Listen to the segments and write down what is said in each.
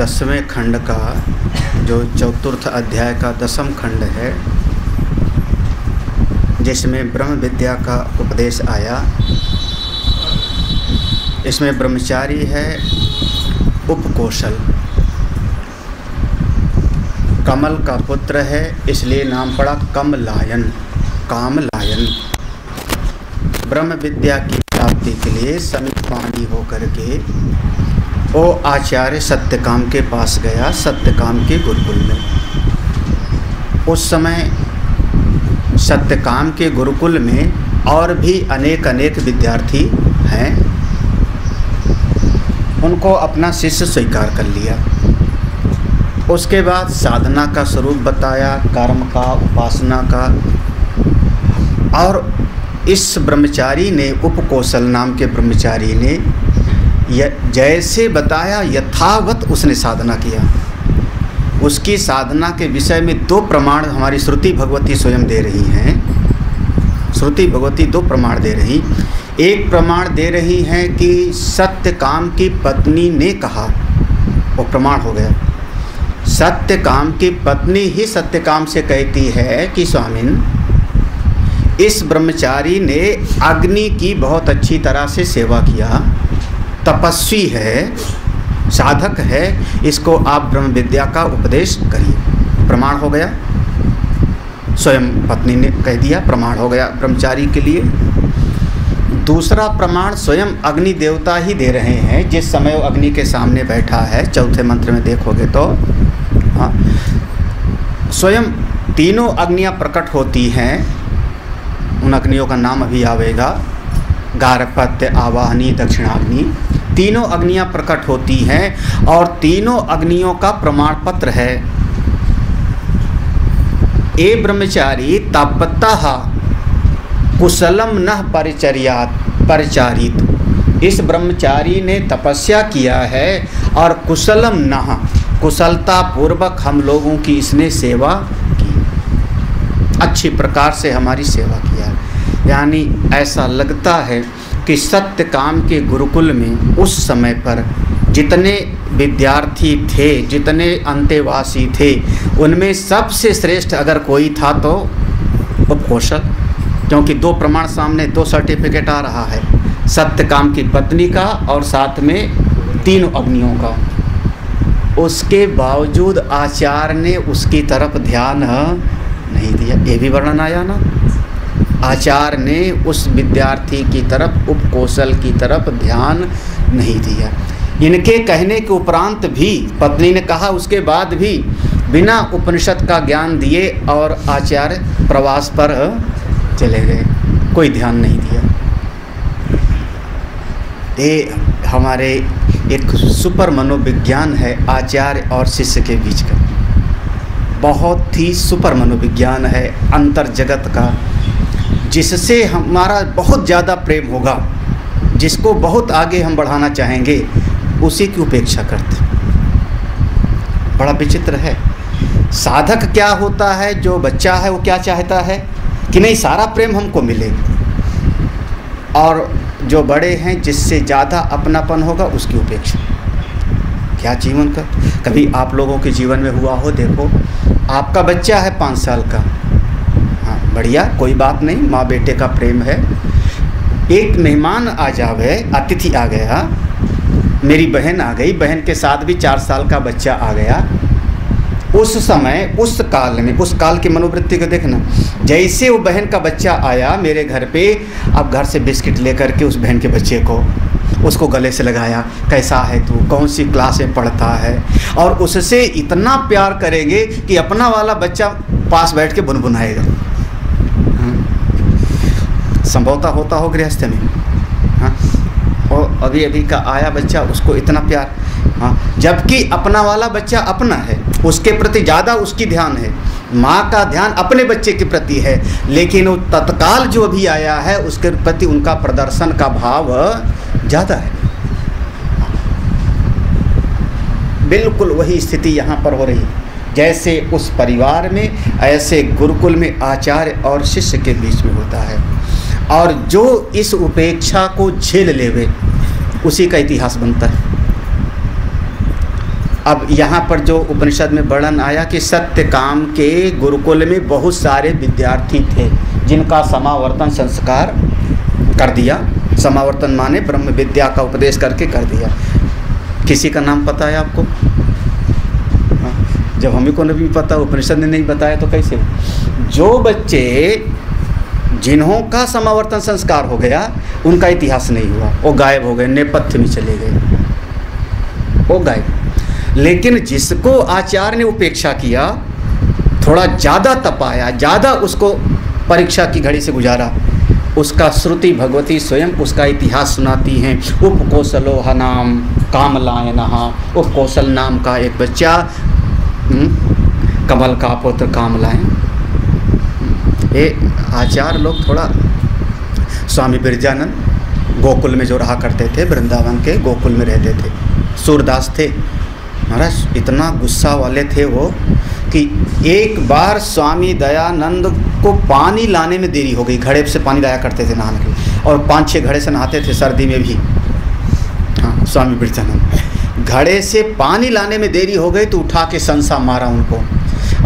10वें खंड का जो चतुर्थ अध्याय का 10वां खंड है, जिसमें ब्रह्म विद्या का उपदेश आया। इसमें ब्रह्मचारी है उपकोशल, कमल का पुत्र है, इसलिए नाम पड़ा कमलायन, कामलायन। ब्रह्म विद्या की प्राप्ति के लिए समीपानी होकर के वो आचार्य सत्यकाम के पास गया, सत्यकाम के गुरुकुल में। उस समय सत्यकाम के गुरुकुल में और भी अनेक विद्यार्थी हैं, उनको अपना शिष्य स्वीकार कर लिया। उसके बाद साधना का स्वरूप बताया, कर्म का, उपासना का। और इस ब्रह्मचारी ने, उपकोशल नाम के ब्रह्मचारी ने जैसे बताया यथावत उसने साधना किया। उसकी साधना के विषय में 2 प्रमाण हमारी श्रुति भगवती स्वयं दे रही हैं। श्रुति भगवती 2 प्रमाण दे रही। एक प्रमाण दे रही हैं कि सत्यकाम की पत्नी ने कहा, वो प्रमाण हो गया। सत्यकाम की पत्नी ही सत्यकाम से कहती है कि स्वामिन, इस ब्रह्मचारी ने अग्नि की बहुत अच्छी तरह से सेवा किया, तपस्वी है, साधक है, इसको आप ब्रह्म विद्या का उपदेश करिए। प्रमाण हो गया, स्वयं पत्नी ने कह दिया, प्रमाण हो गया ब्रह्मचारी के लिए। दूसरा प्रमाण स्वयं अग्नि देवता ही दे रहे हैं, जिस समय वो अग्नि के सामने बैठा है। चौथे मंत्र में देखोगे तो हाँ, स्वयं तीनों अग्नियाँ प्रकट होती हैं। उन अग्नियों का नाम अभी आवेगा, गारपत्य, आवाहनी, दक्षिणाग्नि। तीनों अग्नियाँ प्रकट होती हैं और तीनों अग्नियों का प्रमाण पत्र है। ए ब्रह्मचारी तपतः कुशलम न परिचारित। इस ब्रह्मचारी ने तपस्या किया है और कुशलम न, कुशलता पूर्वक हम लोगों की इसने सेवा की, अच्छी प्रकार से हमारी सेवा किया। यानी ऐसा लगता है कि सत्यकाम के गुरुकुल में उस समय पर जितने विद्यार्थी थे, जितने अंतेवासी थे, उनमें सबसे श्रेष्ठ अगर कोई था तो उपकोशल, क्योंकि 2 प्रमाण सामने, 2 सर्टिफिकेट आ रहा है, सत्यकाम की पत्नी का और साथ में 3 अग्नियों का। उसके बावजूद आचार्य ने उसकी तरफ ध्यान नहीं दिया। ये भी वर्णन आया ना, आचार्य ने उस विद्यार्थी की तरफ, उपकोशल की तरफ ध्यान नहीं दिया। इनके कहने के उपरांत भी, पत्नी ने कहा उसके बाद भी, बिना उपनिषद का ज्ञान दिए और आचार्य प्रवास पर चले गए, कोई ध्यान नहीं दिया। ये हमारे एक सुपर मनोविज्ञान है आचार्य और शिष्य के बीच का, बहुत ही सुपर मनोविज्ञान है अंतर जगत का, जिससे हमारा बहुत ज़्यादा प्रेम होगा, जिसको बहुत आगे हम बढ़ाना चाहेंगे, उसी की उपेक्षा करते। बड़ा विचित्र है। साधक क्या होता है, जो बच्चा है वो क्या चाहता है कि नहीं सारा प्रेम हमको मिले, और जो बड़े हैं जिससे ज़्यादा अपनापन होगा उसकी उपेक्षा। क्या जीवन का, कभी आप लोगों के जीवन में हुआ हो, देखो आपका बच्चा है 5 साल का, हाँ बढ़िया, कोई बात नहीं, माँ बेटे का प्रेम है। एक मेहमान आ जावे, अतिथि आ गया, मेरी बहन आ गई, बहन के साथ भी 4 साल का बच्चा आ गया। उस समय, उस काल में, उस काल की मनोवृत्ति को देखना, जैसे वो बहन का बच्चा आया मेरे घर पे, अब घर से बिस्किट लेकर के उस बहन के बच्चे को, उसको गले से लगाया, कैसा है तू, कौन सी क्लास में पढ़ता है, और उससे इतना प्यार करेंगे कि अपना वाला बच्चा पास बैठ के बुनबुनाएगा। संभवतः होता हो गृहस्थ में, हाँ, और अभी अभी का आया बच्चा, उसको इतना प्यार, हाँ, जबकि अपना वाला बच्चा अपना है, उसके प्रति ज़्यादा उसकी ध्यान है। माँ का ध्यान अपने बच्चे के प्रति है, लेकिन वो तत्काल जो अभी आया है उसके प्रति उनका प्रदर्शन का भाव ज़्यादा है। बिल्कुल वही स्थिति यहाँ पर हो रही है, जैसे उस परिवार में, ऐसे गुरुकुल में आचार्य और शिष्य के बीच में होता है। और जो इस उपेक्षा को झेल लेवे, उसी का इतिहास बनता है। अब यहाँ पर जो उपनिषद में वर्णन आया कि सत्यकाम के गुरुकुल में बहुत सारे विद्यार्थी थे जिनका समावर्तन संस्कार कर दिया। समावर्तन माने ब्रह्म विद्या का उपदेश करके कर दिया। किसी का नाम पता है आपको? जब हमें को नहीं पता, उपनिषद ने नहीं बताया तो कैसे? जो बच्चे जिन्हों का समावर्तन संस्कार हो गया उनका इतिहास नहीं हुआ, वो गायब हो गए, नेपथ्य में चले गए, वो गायब। लेकिन जिसको आचार्य ने उपेक्षा किया, थोड़ा ज़्यादा तपाया, ज़्यादा उसको परीक्षा की घड़ी से गुजारा, उसका श्रुति भगवती स्वयं उसका इतिहास सुनाती हैं। उपकौशलो हनाम कामलायनहा, उपकौशल नाम का एक बच्चा, कमल का पुत्र कामलायन। ये आचार्य लोग थोड़ा, स्वामी बिरजानंद गोकुल में जो रहा करते थे, वृंदावन के गोकुल में रहते थे, सूरदास थे महाराज। इतना गुस्सा वाले थे वो कि एक बार स्वामी दयानंद को पानी लाने में देरी हो गई। घड़े से पानी लाया करते थे नहाने के लिए, और 5-6 घड़े से नहाते थे सर्दी में भी। हाँ, स्वामी बिरजानंद घड़े से पानी लाने में देरी हो गई तो उठा के संसा मारा उनको,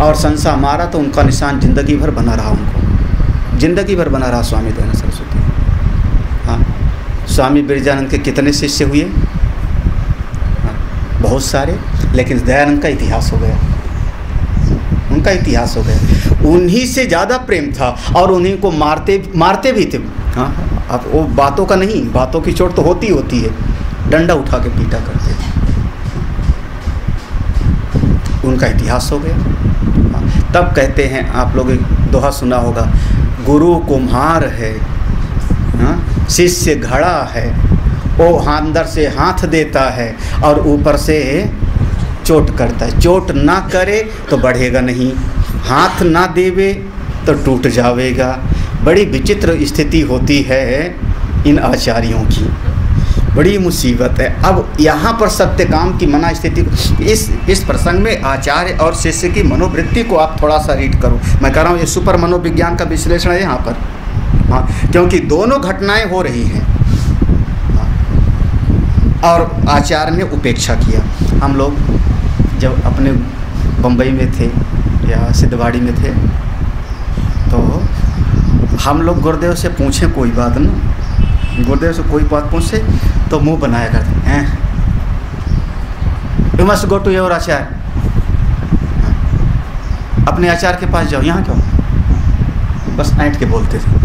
और संसा मारा तो उनका निशान जिंदगी भर बना रहा, उनको जिंदगी भर बना रहा स्वामी दयानंद सरस्वती। हाँ, स्वामी बिरजानंद के कितने शिष्य हुए? बहुत सारे, लेकिन दयानंद का इतिहास हो गया, उनका इतिहास हो गया। उन्हीं से ज़्यादा प्रेम था और उन्हीं को मारते भी थे। हाँ, अब वो बातों का नहीं, बातों की चोट तो होती है, डंडा उठा के पीटा करते थे, उनका इतिहास हो गया। हाँ, तब कहते हैं, आप लोग एक दोहा सुना होगा, गुरु कुम्हार है, हाँ, शिष्य घड़ा है, वो अंदर से हाथ देता है और ऊपर से चोट करता है। चोट ना करे तो बढ़ेगा नहीं, हाथ ना देवे तो टूट जावेगा। बड़ी विचित्र स्थिति होती है इन आचार्यों की, बड़ी मुसीबत है। अब यहाँ पर सत्यकाम की मना स्थिति, इस प्रसंग में आचार्य और शिष्य की मनोवृत्ति को आप थोड़ा सा रीड करो। मैं कह रहा हूँ ये सुपर मनोविज्ञान का विश्लेषण है यहाँ पर। हाँ, क्योंकि दोनों घटनाएं हो रही हैं। और आचार्य ने उपेक्षा किया। हम लोग जब अपने बम्बई में थे या सिद्धवाड़ी में थे तो हम लोग गुरुदेव से पूछें कोई बात ना, गुरुदेव से कोई बात पूछे तो मुंह बनाया करते हैं, you must go to your acharya, अपने आचार्य के पास जाओ, यहाँ क्यों, बस ऐंठ के बोलते थे।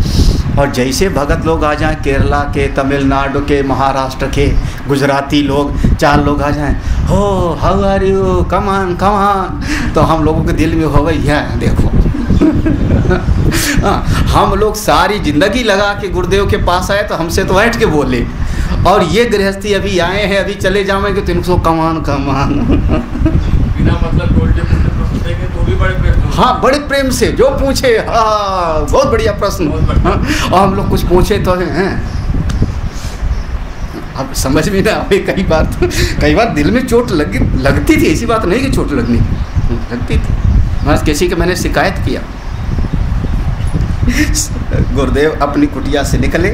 और जैसे भगत लोग आ जाएं, केरला के, तमिलनाडु के, महाराष्ट्र के, गुजराती लोग 4 लोग आ जाएं, हो how are you, come on come on, तो हम लोगों के दिल में हो गई है देखो। हम लोग सारी जिंदगी लगा के गुरुदेव के पास आए तो हमसे तो बैठ के बोले, और ये गृहस्थी अभी आए हैं, अभी चले जाएंगे तो इनको कम ऑन बिना मतलब पूछेंगे तो भी बड़े प्रेम, हाँ बड़े प्रेम से जो पूछे, हाँ बहुत बढ़िया प्रश्न, और हम लोग कुछ पूछे तो हैं, अब समझ में ना आए। कई बार दिल में चोट लगती थी, ऐसी बात नहीं कि चोट लगती थी। बस किसी के मैंने शिकायत किया, गुरुदेव अपनी कुटिया से निकले,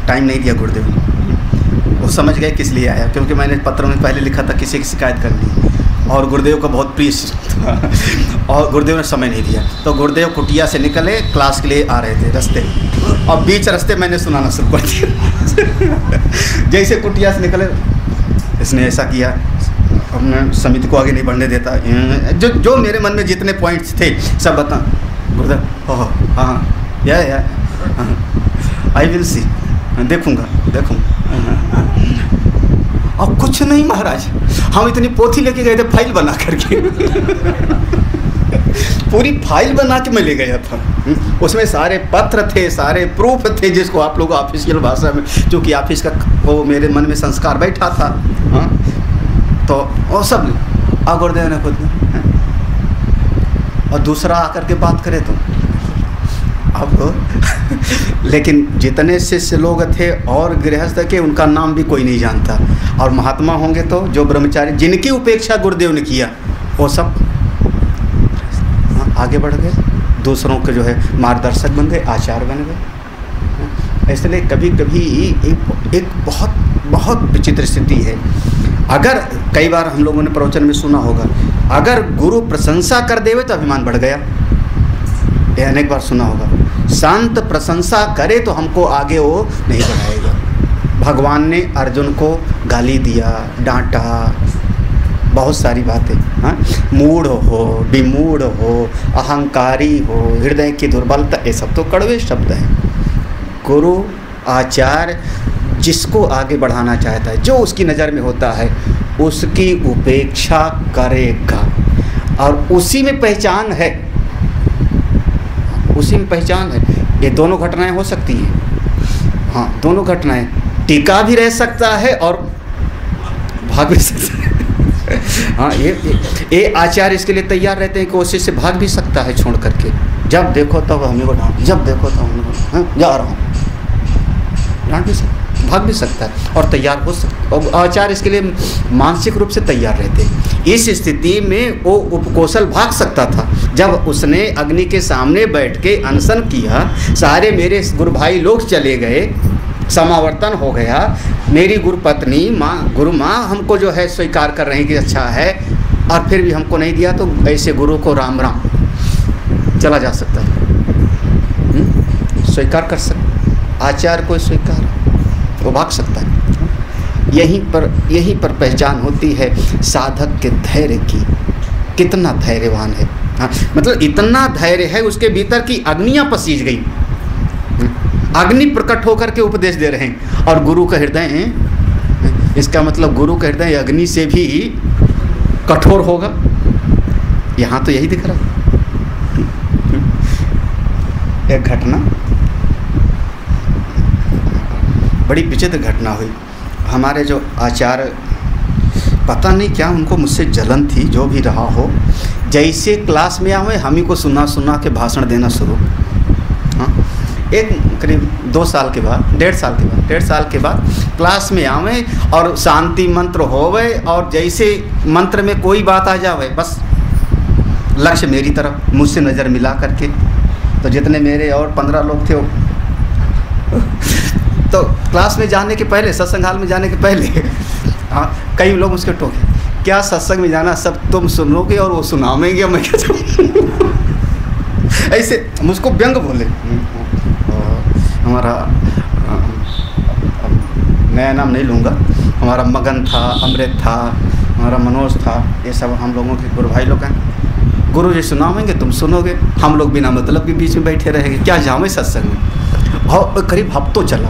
टाइम नहीं दिया गुरुदेव ने, वो समझ गए किस लिए आया, क्योंकि मैंने पत्र में पहले लिखा था किसी की शिकायत करनी, और गुरुदेव का बहुत प्रिय था और गुरुदेव ने समय नहीं दिया। तो गुरुदेव कुटिया से निकले, क्लास के लिए आ रहे थे रास्ते, और बीच रास्ते मैंने सुनाना शुरू कर दिया। जैसे कुटिया से निकले, इसने ऐसा किया, अपने समिति को आगे नहीं बढ़ने देता, जो मेरे मन में जितने पॉइंट्स थे सब बता, गुरुदेव ओह हाँ या आई विल सी, देखूँगा। और कुछ नहीं महाराज, हम इतनी पोथी लेके गए थे फाइल बना करके पूरी फाइल बना के मैं ले गया था, उसमें सारे पत्र थे, सारे प्रूफ थे, जिसको आप लोग ऑफिशियल भाषा में, क्योंकि ऑफिस का वो मेरे मन में संस्कार बैठा था। हाँ, तो वो सब गुरुदेव ने खुद, और दूसरा आकर के बात करे तो अब लेकिन जितने शिष्य लोग थे और गृहस्थ के, उनका नाम भी कोई नहीं जानता, और महात्मा होंगे तो जो ब्रह्मचारी जिनकी उपेक्षा गुरुदेव ने किया वो सब आगे बढ़ गए, दूसरों के जो है मार्गदर्शक बन गए, आचार्य बन गए। इसलिए कभी कभी एक बहुत बहुत विचित्र स्थिति है। अगर कई बार हम लोगों ने प्रवचन में सुना होगा, अगर गुरु प्रशंसा कर देवे तो अभिमान बढ़ गया, ये अनेक बार सुना होगा। संत प्रशंसा करे तो हमको आगे वो नहीं बढ़ाएगा। भगवान ने अर्जुन को गाली दिया, डांटा, बहुत सारी बातें। हाँ, मूढ़ हो, विमूढ़ हो, अहंकारी हो, हृदय की दुर्बलता, ये सब तो कड़वे शब्द हैं। गुरु आचार्य जिसको आगे बढ़ाना चाहता है, जो उसकी नज़र में होता है, उसकी उपेक्षा करेगा, और उसी में पहचान है, उसी में पहचान है। ये दोनों घटनाएं हो सकती हैं। हाँ, दोनों घटनाएं, टिका भी रह सकता है और भाग भी सकता है। हाँ, ये आचार्य इसके लिए तैयार रहते हैं कि कोशिश से भाग भी सकता है छोड़ करके। जब देखो तब हमें को डांट, जब देखो तब हमें जा रहा हूँ, डांट भी सकता, भाग भी सकता है, और तैयार हो सकता। और आचार्य इसके लिए मानसिक रूप से तैयार रहते हैं। इस स्थिति में वो उपकोशल भाग सकता था। जब उसने अग्नि के सामने बैठ के अनशन किया, सारे मेरे गुरु भाई लोग चले गए, समावर्तन हो गया, मेरी गुरु पत्नी माँ, गुरु माँ हमको जो है स्वीकार कर रही कि अच्छा है, और फिर भी हमको नहीं दिया, तो ऐसे गुरु को राम राम चला जा सकता था। स्वीकार कर सकता, आचार्य को स्वीकार, वो भाग सकता है। यहीं पर पहचान होती है साधक के धैर्य की, कितना धैर्यवान है। हाँ, मतलब इतना धैर्य है, उसके भीतर की अग्नियाँ पसीज गई, अग्नि प्रकट होकर के उपदेश दे रहे हैं, और गुरु का हृदय है। इसका मतलब गुरु का हृदय अग्नि से भी कठोर होगा। यहाँ तो यही दिख रहा है। एक घटना, बड़ी विचित्र घटना हुई। हमारे जो आचार्य, पता नहीं क्या उनको मुझसे जलन थी, जो भी रहा हो, जैसे क्लास में आए हम ही को सुना सुना के भाषण देना शुरू। हाँ, एक करीब 2 साल के बाद, 1.5 साल के बाद क्लास में आवे और शांति मंत्र होवे, और जैसे मंत्र में कोई बात आ जावे, बस लक्ष्य मेरी तरफ, मुझसे नज़र मिला करके। तो जितने मेरे और 15 लोग थे, तो क्लास में जाने के पहले, सत्संग हाल में जाने के पहले, हाँ, कई लोग उसके टोके, क्या सत्संग में जाना सब तुम सुनोगे और वो सुनावेंगे, मैं क्या ऐसे मुझको व्यंग बोले। हमारा, नया नाम नहीं लूँगा, हमारा मगन था, अमृत था, हमारा मनोज था, ये सब हम लोगों के गुरु भाई लोग हैं। गुरु जी सुनावेंगे, तुम सुनोगे, हम लोग बिना मतलब के बीच में बैठे रहेंगे, क्या जावे सत्संग में। और करीब हफ्तों चला,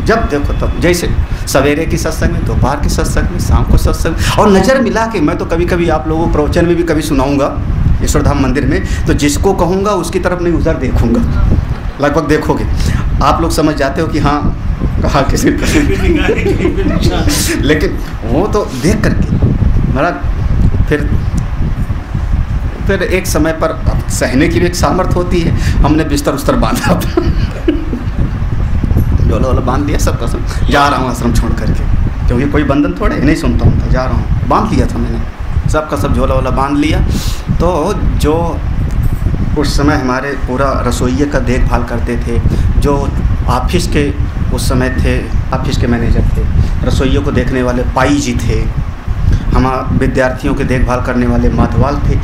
जब देखो तब, जैसे सवेरे की सत्संग में, दोपहर की सत्संग में, शाम को सत्संग, और नज़र मिला के। मैं तो कभी कभी आप लोगों को प्रवचन में भी कभी सुनाऊंगा ईश्वर धाम मंदिर में, तो जिसको कहूँगा उसकी तरफ नहीं, उधर देखूँगा, लगभग देखोगे आप लोग समझ जाते हो कि हाँ कहा किसी लेकिन वो तो देख करके मेरा फिर एक समय पर सहने की भी एक सामर्थ्य होती है। हमने बिस्तर उस्तर बांधा था, झोला वाला बांध दिया, सब कसम जा रहा हूँ आश्रम छोड़ करके, क्योंकि कोई बंधन थोड़े नहीं सुनता हूँ, तो जा रहा हूँ, बांध लिया था मैंने, सबका सब झोला वाला बांध लिया। तो जो उस समय हमारे पूरा रसोइये का देखभाल करते थे, जो ऑफिस के उस समय थे, ऑफिस के मैनेजर थे, रसोइयों को देखने वाले पाई जी थे, हम विद्यार्थियों के देखभाल करने वाले माधवाल थे।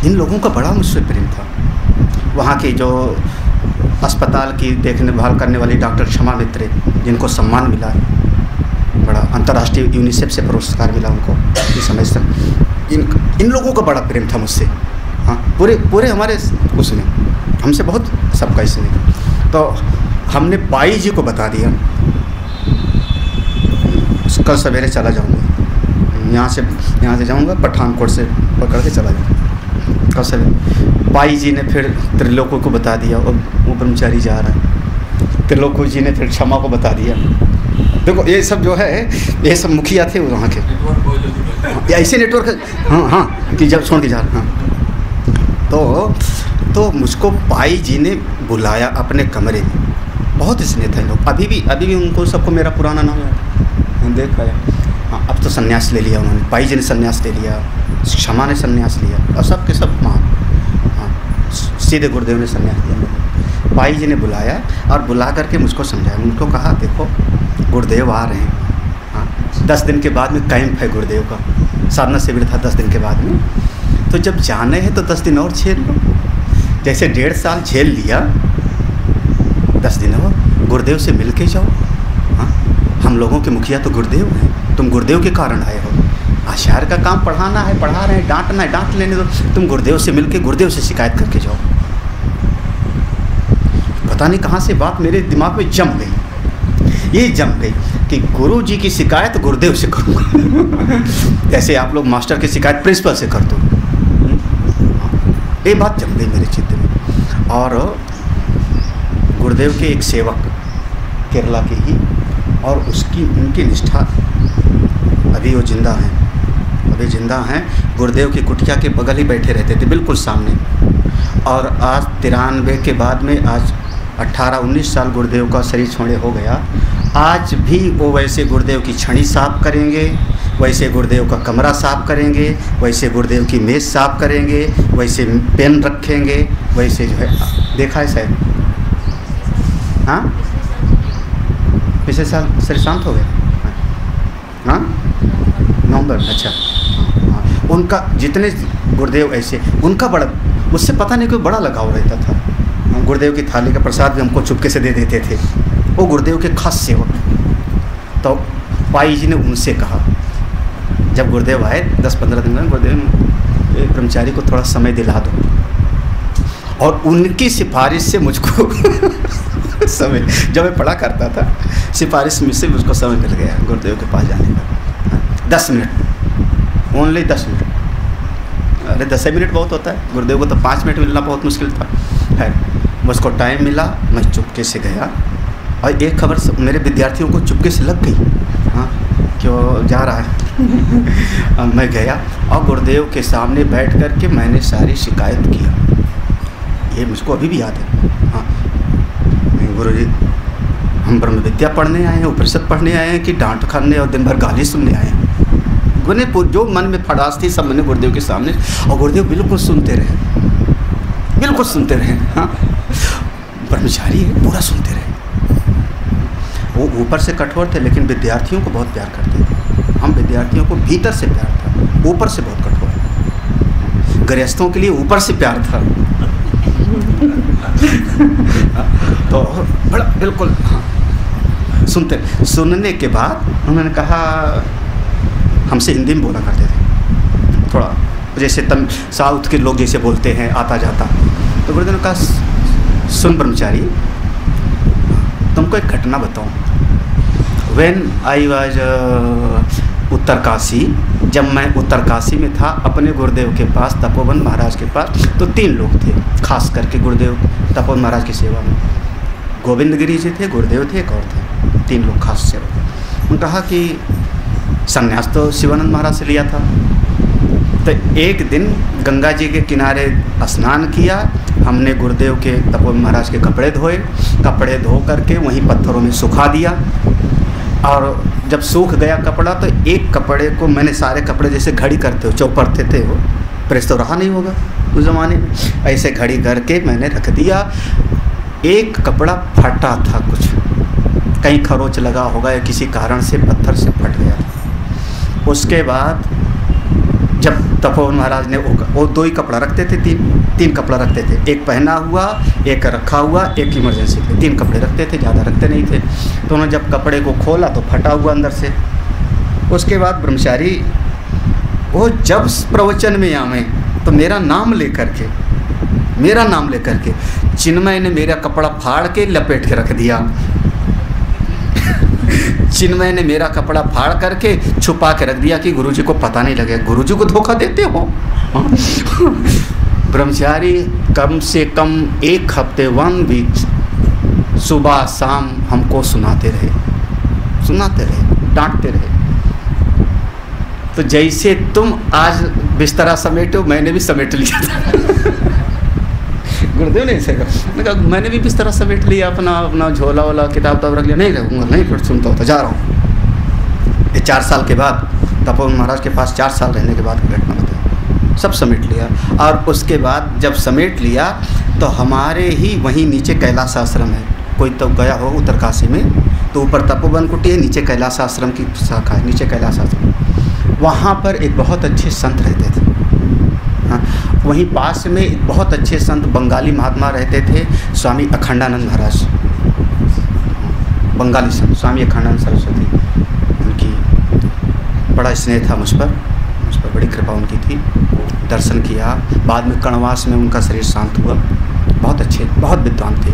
इन लोगों का बड़ा मुझसे प्रेम था। वहाँ की जो अस्पताल की देखभाल करने वाली डॉक्टर क्षमा मित्र, जिनको सम्मान मिला, बड़ा अंतर्राष्ट्रीय यूनिसेफ से पुरस्कार मिला उनको इस समय से, इन लोगों का बड़ा प्रेम था मुझसे। हाँ, पूरे हमारे उसमें हमसे बहुत सबका इसमें। तो हमने पाई जी को बता दिया, कल सवेरे चला जाऊँगा, यहाँ से जाऊँगा, पठानकोट से पकड़ के चला जाऊँगा कल सवेरे। पाई जी ने फिर त्रिलोकी को बता दिया, और वो ब्रह्मचारी जा रहा है। त्रिलोकी जी ने फिर क्षमा को बता दिया। देखो ये सब जो है, ये सब मुखिया थे वहाँ के, ऐसे नेटवर्क। हाँ कि जब छोड़ के जा रहा। हाँ, तो मुझको पाई जी ने बुलाया अपने कमरे में, बहुत स्नेह थे लोग, अभी भी उनको सबको मेरा पुराना नाम है, देख पाया। हाँ, अब तो संन्यास ले लिया उन्होंने, पाई जी ने संन्यास ले लिया, क्षमा ने संन्यास लिया, और सब के सब हाँ, सीधे गुरुदेव ने संन्यास लिया। पाई जी ने बुलाया और बुला करके मुझको समझाया, उनको कहा देखो गुरुदेव आ रहे हैं, हाँ 10 दिन के बाद में कैंप है गुरुदेव का, साधना शिविर था 10 दिन के बाद में। तो जब जाना है तो 10 दिन और झेल लो। जैसे 1.5 साल झेल लिया, 10 दिन और गुरुदेव से मिल के जाओ। हाँ, हम लोगों के मुखिया तो गुरुदेव हैं, तुम गुरुदेव के कारण आए हो। आचार्य का काम पढ़ाना है, पढ़ा रहे हैं, डांटना है, डांट लेने दो। तुम गुरुदेव से मिल के गुरुदेव से शिकायत करके जाओ। पता नहीं कहाँ से बात मेरे दिमाग में जम गई, ये जम गई कि गुरु जी की शिकायत गुरुदेव से करूँगा। जैसे आप लोग मास्टर की शिकायत प्रिंसिपल से कर दो। ये बात जम गई मेरे चित्त में। और गुरुदेव के एक सेवक केरला के ही, और उनकी निष्ठा अभी वो जिंदा हैं, अभी जिंदा हैं। गुरुदेव की कुटिया के बगल ही बैठे रहते थे, बिल्कुल सामने। और आज 93 के बाद में आज 18-19 साल गुरुदेव का शरीर छोड़े हो गया। आज भी वो वैसे गुरुदेव की छड़ी साफ करेंगे, वैसे गुरुदेव का कमरा साफ करेंगे, वैसे गुरुदेव की मेज़ साफ करेंगे, वैसे पेन रखेंगे, वैसे जो है देखा है शायद। हाँ, पिछले साल शरीर शांत हो गया। हाँ, नवंबर, अच्छा। हाँ, उनका जितने गुरुदेव ऐसे, उनका बड़ा, मुझसे पता नहीं कोई बड़ा लगाव रहता था। गुरुदेव की थाली का प्रसाद भी हमको चुपके से दे देते थे, वो गुरुदेव के खास सेवक। तो पाई जी ने उनसे कहा, जब गुरुदेव आए 10-15 दिन में, गुरुदेव ब्रह्मचारी को थोड़ा समय दिला दो। और उनकी सिफारिश से मुझको समय, जब मैं पढ़ा करता था, सिफारिश में से मुझको समय मिल गया गुरुदेव के पास जाने का। 10 मिनट, ओनली 10 मिनट। अरे 10 मिनट बहुत होता है, गुरुदेव को तो 5 मिनट मिलना बहुत मुश्किल था। है, मुझको टाइम मिला, मैं चुपके से गया। और एक खबर मेरे विद्यार्थियों को चुपके से लग गई, हाँ, क्यों जा रहा है। मैं गया और गुरुदेव के सामने बैठ कर के मैंने सारी शिकायत किया। ये मुझको अभी भी याद है। हाँ, गुरुजी, हम ब्रह्म विद्या पढ़ने आए हैं, उपनिषद पढ़ने आए हैं कि डांट खाने और दिन भर गाली सुनने आए हैं। मैंने जो मन में फड़ास थी सब मैंने गुरुदेव के सामने, और गुरुदेव बिल्कुल सुनते रहे, बिल्कुल सुनते रहे। हाँ, ब्रह्मचारी है, पूरा सुनते रहे। वो ऊपर से कठोर थे, लेकिन विद्यार्थियों को बहुत प्यार करते थे। हम विद्यार्थियों को भीतर से प्यार था, ऊपर से बहुत कठोर। गृहस्थों के लिए ऊपर से प्यार था। तो बड़ा बिल्कुल, हाँ, सुनते। सुनने के बाद उन्होंने कहा, हमसे हिंदी में बोला करते थे थोड़ा, जैसे साउथ के लोग जैसे बोलते हैं आता जाता। तो गुरुदेव ने कहा, सुन ब्रह्मचारी, तुमको एक घटना बताऊं। व्हेन आई वाज उत्तरकाशी, जब मैं उत्तरकाशी में था अपने गुरुदेव के पास, तपोवन महाराज के पास, तो 3 लोग थे खास करके गुरुदेव तपोवन महाराज की सेवा में। गोविंद गिरी जी थे, गुरुदेव थे, एक और थे, 3 लोग खास सेवा। उन्होंने कहा कि संन्यास तो शिवानंद महाराज से लिया था। तो एक दिन गंगा जी के किनारे स्नान किया हमने, गुरुदेव के तपोवन महाराज के कपड़े धोए, कपड़े धो करके वहीं पत्थरों में सुखा दिया। और जब सूख गया कपड़ा तो एक कपड़े को मैंने, सारे कपड़े जैसे घड़ी करते हो, चौपड़ते थे वो, प्रेस तो रहा नहीं होगा उस ज़माने में, ऐसे घड़ी करके मैंने रख दिया। एक कपड़ा फटा था, कुछ कहीं खरोच लगा होगा या किसी कारण से पत्थर से फट गया। उसके बाद जब तपोवन महाराज ने वो 2 ही कपड़ा रखते थे, 3 कपड़ा रखते थे, एक पहना हुआ, एक रखा हुआ, एक इमरजेंसी पे, 3 कपड़े रखते थे, ज़्यादा रखते नहीं थे। तो उन्होंने जब कपड़े को खोला तो फटा हुआ अंदर से। उसके बाद ब्रह्मचारी वो जब प्रवचन में आवे तो मेरा नाम लेकर के चिन्मय ने मेरा कपड़ा फाड़ के लपेट के रख दिया। चिन्मय ने मेरा कपड़ा फाड़ करके छुपा के रख दिया कि गुरुजी को पता नहीं लगे। गुरुजी को धोखा देते हो। ब्रह्मचारी कम से कम 1 हफ्ते 1 वीक सुबह शाम हमको सुनाते रहे, डांटते रहे। तो जैसे तुम आज बिस्तरा समेटो, मैंने भी समेट लिया था। गुरुदेव ने ऐसे कहा, मैंने भी बिस्तरा समेट लिया, अपना झोला वाला किताब रख लिया, नहीं रहूँगा, नहीं फिर सुनता होता, जा रहा हूँ। ये 4 साल के बाद, तपोवन महाराज के पास 4 साल रहने के बाद की घटना बताई। सब समेट लिया। और उसके बाद जब समेट लिया तो हमारे ही वहीं नीचे कैलाश आश्रम है, कोई तो गया हो उत्तरकाशी में, तो ऊपर तपोवन कुटी है, नीचे कैलाश आश्रम की शाखा है, नीचे कैलाश आश्रम। वहाँ पर एक बहुत अच्छे संत रहते थे। हाँ, वहीं पास में एक बहुत अच्छे संत बंगाली महात्मा रहते थे, स्वामी अखंडानंद महाराज, बंगाली संत स्वामी अखंडानंद सरस्वती। उनकी बड़ा स्नेह था मुझ पर बड़ी कृपा उनकी थी। दर्शन किया, बाद में कणवास में उनका शरीर शांत हुआ। बहुत अच्छे, बहुत विद्वान थे।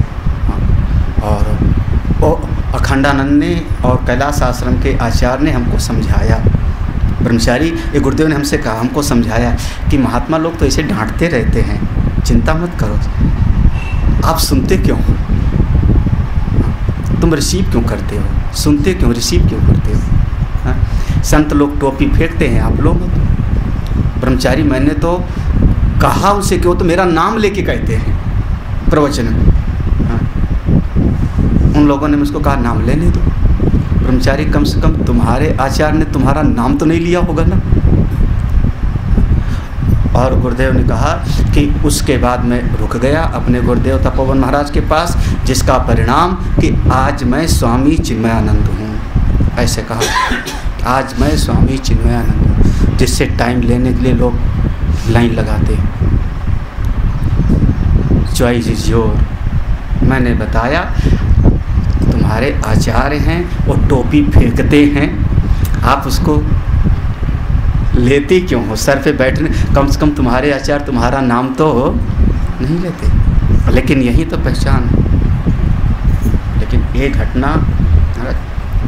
हाँ, और वो अखंडानंद ने और कैलाश आश्रम के आचार्य ने हमको समझाया, ब्रह्मचारी ये गुरुदेव ने हमसे कहा, हमको समझाया कि महात्मा लोग तो ऐसे डांटते रहते हैं, चिंता मत करो, आप सुनते क्यों हो, तुम रिसीव क्यों करते हो, सुनते क्यों, रिसीव क्यों करते हो। हाँ? संत लोग टोपी फेंकते हैं, आप लोग ब्रह्मचारी मैंने तो कहा उनसे कि वो तो मेरा नाम लेके कहते हैं प्रवचन में। हाँ? उन लोगों ने मुझको कहा नाम लेने दो। ब्रह्मचारी कम से कम तुम्हारे आचार्य ने तुम्हारा नाम तो नहीं लिया होगा ना। और गुरुदेव ने कहा कि उसके बाद मैं रुक गया अपने गुरुदेव तपोवन महाराज के पास, जिसका परिणाम कि आज मैं स्वामी चिन्मयानंद हूँ। ऐसे कहा, आज मैं स्वामी चिन्मयानंद हूँ, जिससे टाइम लेने के लिए लोग लाइन लगाते। Choice is your. मैंने बताया तुम्हारे आचार्य हैं, वो टोपी फेंकते हैं, आप उसको लेते क्यों हो, सर पे बैठने, कम से कम तुम्हारे आचार्य तुम्हारा नाम तो नहीं लेते, लेकिन यही तो पहचान है। लेकिन ये घटना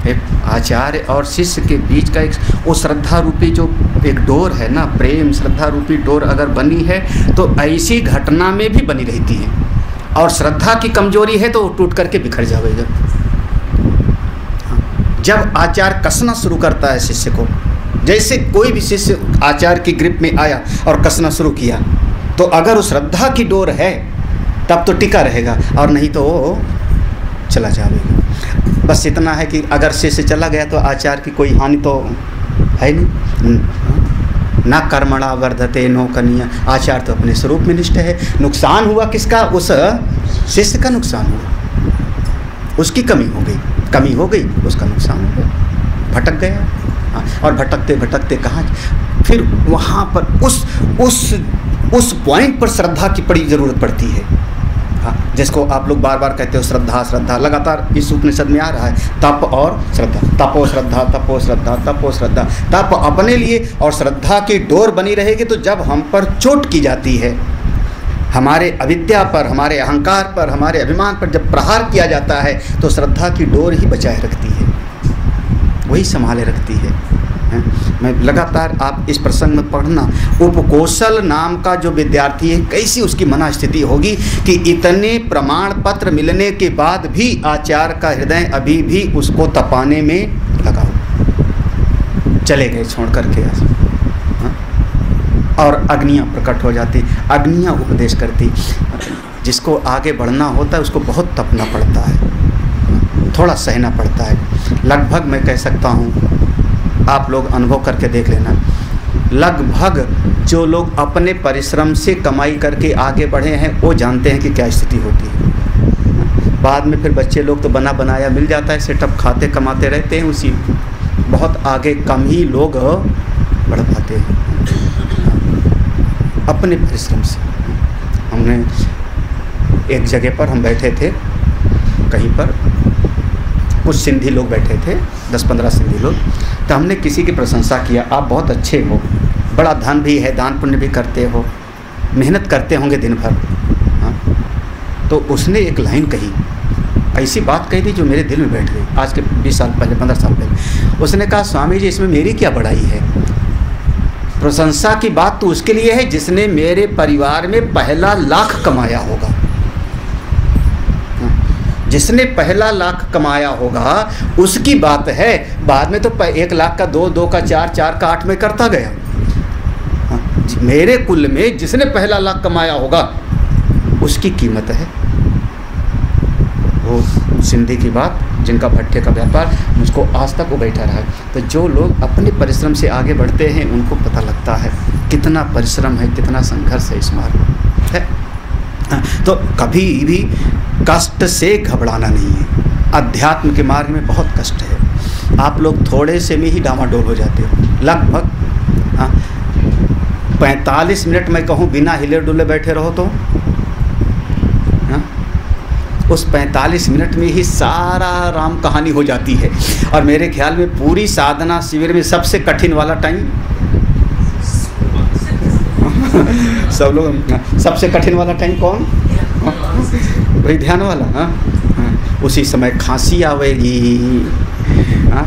एक आचार्य और शिष्य के बीच का एक वो श्रद्धा रूपी जो एक डोर है ना, प्रेम श्रद्धा रूपी डोर अगर बनी है तो ऐसी घटना में भी बनी रहती है, और श्रद्धा की कमजोरी है तो वो टूट करके बिखर जाएगा। जब आचार्य कसना शुरू करता है शिष्य को, जैसे कोई भी शिष्य आचार्य की ग्रिप में आया और कसना शुरू किया, तो अगर उस श्रद्धा की डोर है तब तो टिका रहेगा, और नहीं तो वो चला जाएगा। बस इतना है कि अगर शिष्य चला गया तो आचार्य की कोई हानि तो है नहीं। ना कर्मणा वर्धते नो कनिया, आचार्य तो अपने स्वरूप में निष्ठ है। नुकसान हुआ किसका, उस शिष्य का नुकसान हुआ, उसकी कमी हो गई, उसका नुकसान हो गया, भटक गया। और भटकते भटकते कहाँ, फिर वहाँ पर उस पॉइंट पर श्रद्धा की बड़ी ज़रूरत पड़ती है। हाँ, जिसको आप लोग बार बार कहते हो श्रद्धा लगातार इस उपनिषद में आ रहा है, तप और श्रद्धा, तपो श्रद्धा, तपो श्रद्धा, तपो श्रद्धा। तप अपने लिए और श्रद्धा की डोर बनी रहेगी तो जब हम पर चोट की जाती है, हमारे अविद्या पर, हमारे अहंकार पर, हमारे अभिमान पर जब प्रहार किया जाता है, तो श्रद्धा की डोर ही बचाए रखती है, वही संभाले रखती है। मैं लगातार आप इस प्रसंग में पढ़ना, उपकौशल नाम का जो विद्यार्थी है, कैसी उसकी मना स्थिति होगी कि इतने प्रमाण पत्र मिलने के बाद भी आचार्य का हृदय अभी भी उसको तपाने में लगा हुआ, चले गए छोड़ करके। और अग्नियाँ प्रकट हो जाती, अग्नियाँ उपदेश करती। जिसको आगे बढ़ना होता है उसको बहुत तपना पड़ता है, थोड़ा सहना पड़ता है। लगभग मैं कह सकता हूँ, आप लोग अनुभव करके देख लेना, लगभग जो लोग अपने परिश्रम से कमाई करके आगे बढ़े हैं वो जानते हैं कि क्या स्थिति होती है। बाद में फिर बच्चे लोग तो बना बनाया मिल जाता है, सेटअप खाते कमाते रहते हैं, उसी बहुत आगे कम ही लोग बढ़ पाते हैं अपने परिश्रम से। हमने एक जगह पर हम बैठे थे, कहीं पर कुछ सिंधी लोग बैठे थे, 10-15 सिंधी लोग, तो हमने किसी की प्रशंसा किया, आप बहुत अच्छे हो, बड़ा धन भी है, दान पुण्य भी करते हो, मेहनत करते होंगे दिन भर। हाँ, तो उसने एक लाइन कही, ऐसी बात कही थी जो मेरे दिल में बैठ गई, आज के 20 साल पहले, 15 साल पहले। उसने कहा, स्वामी जी इसमें मेरी क्या बड़ाई है, प्रशंसा की बात तो उसके लिए है जिसने मेरे परिवार में पहला लाख कमाया होगा, जिसने पहला लाख कमाया होगा उसकी बात है। बाद में तो 1 लाख का 2, 2 का 4, 4 का 8 में करता गया। मेरे कुल में जिसने पहला लाख कमाया होगा उसकी कीमत है। वो सिंधी की बात, जिनका भट्टे का व्यापार, मुझको आज तक वो बैठा रहा है। तो जो लोग अपने परिश्रम से आगे बढ़ते हैं उनको पता लगता है कितना परिश्रम है, कितना संघर्ष है इस मार्ग में है। तो कभी भी कष्ट से घबराना नहीं है। अध्यात्म के मार्ग में बहुत कष्ट है। आप लोग थोड़े से में ही डामाडोल हो जाते हो। लगभग 45 मिनट मैं कहूँ बिना हिले डुले बैठे रहो तो उस 45 मिनट में ही सारा राम कहानी हो जाती है। और मेरे ख्याल में पूरी साधना शिविर में सबसे कठिन वाला टाइम सब लोग सबसे कठिन वाला टाइम कौन? वही ध्यान वाला। हाँ, उसी समय खांसी आवेगी। हाँ,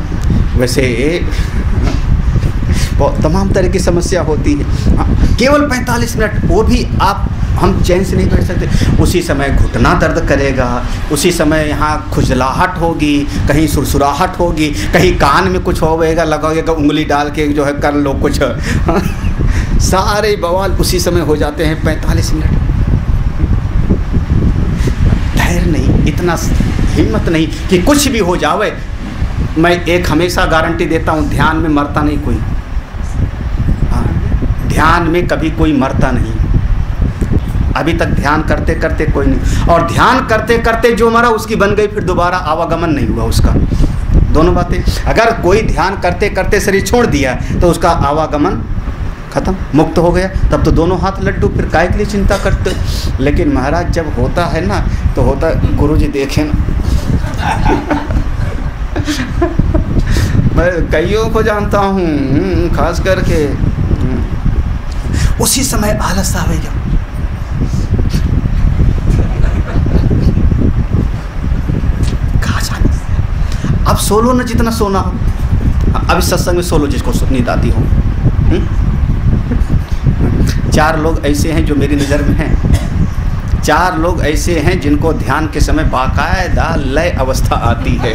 वैसे बहुत तमाम तरह की समस्या होती है। हाँ, केवल 45 मिनट, वो भी हम चैन से नहीं बैठ सकते। उसी समय घुटना दर्द करेगा, उसी समय यहाँ खुजलाहट होगी, कहीं सुरसुराहट होगी, कहीं कान में कुछ होगा, लगाएगा उंगली डाल के जो है कर लो कुछ। हाँ, सारे बवाल उसी समय हो जाते हैं। 45 मिनट धैर्य नहीं, इतना हिम्मत नहीं कि कुछ भी हो जावे। मैं एक हमेशा गारंटी देता हूँ, ध्यान में मरता नहीं कोई। हाँ, ध्यान में कभी कोई मरता नहीं। अभी तक ध्यान करते करते कोई नहीं, और ध्यान करते करते जो मरा उसकी बन गई, फिर दोबारा आवागमन नहीं हुआ उसका। दोनों बातें, अगर कोई ध्यान करते करते शरीर छोड़ दिया तो उसका आवागमन खत्म, मुक्त हो गया, तब तो दोनों हाथ लड्डू, फिर काय के लिए चिंता करते। लेकिन महाराज जब होता है ना तो होता, गुरुजी देखें ना मैं कईयों को जानता हूँ, खास करके उसी समय आलस आवेगा। कहाँ जाना? अब सोलो न जितना सोना हो। अभी सत्संग में सोलो जिसको नींद आती हो। 4 लोग ऐसे हैं जो मेरी नज़र में हैं। 4 लोग ऐसे हैं जिनको ध्यान के समय बाकायदा लय अवस्था आती है।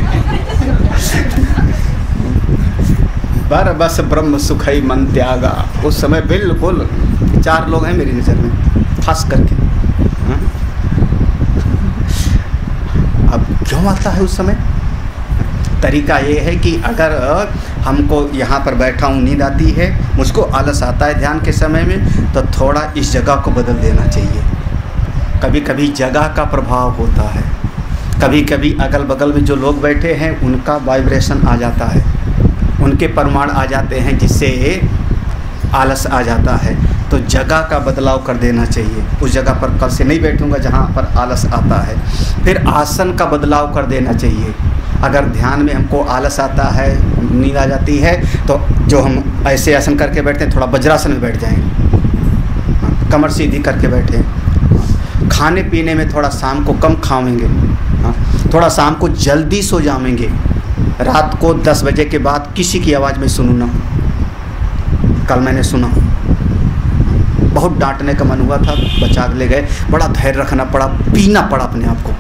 बर बस ब्रह्म सुखई मन त्यागा, उस समय बिल्कुल 4 लोग हैं मेरी नज़र में खास करके। अब क्यों आता है उस समय? तरीका ये है कि अगर हमको यहाँ पर बैठा हूँ, नींद आती है, मुझको आलस आता है ध्यान के समय में, तो थोड़ा इस जगह को बदल देना चाहिए। कभी कभी जगह का प्रभाव होता है, कभी कभी अगल बगल में जो लोग बैठे हैं उनका वाइब्रेशन आ जाता है, उनके परमाणु आ जाते हैं, जिससे आलस आ जाता है। तो जगह का बदलाव कर देना चाहिए। उस जगह पर कल से नहीं बैठूंगा जहाँ पर आलस आता है। फिर आसन का बदलाव कर देना चाहिए। अगर ध्यान में हमको आलस आता है, नींद आ जाती है, तो जो हम ऐसे आसन करके बैठते हैं, थोड़ा वज्रासन में बैठ जाएंगे, कमर सीधी करके बैठे। खाने पीने में थोड़ा शाम को कम खाएंगे, थोड़ा शाम को जल्दी सो जाएंगे। रात को 10 बजे के बाद किसी की आवाज़ में सुनू ना। कल मैंने सुना, बहुत डांटने का मन हुआ था, बचा ले गए, बड़ा धैर्य रखना पड़ा, पीना पड़ा अपने आप को।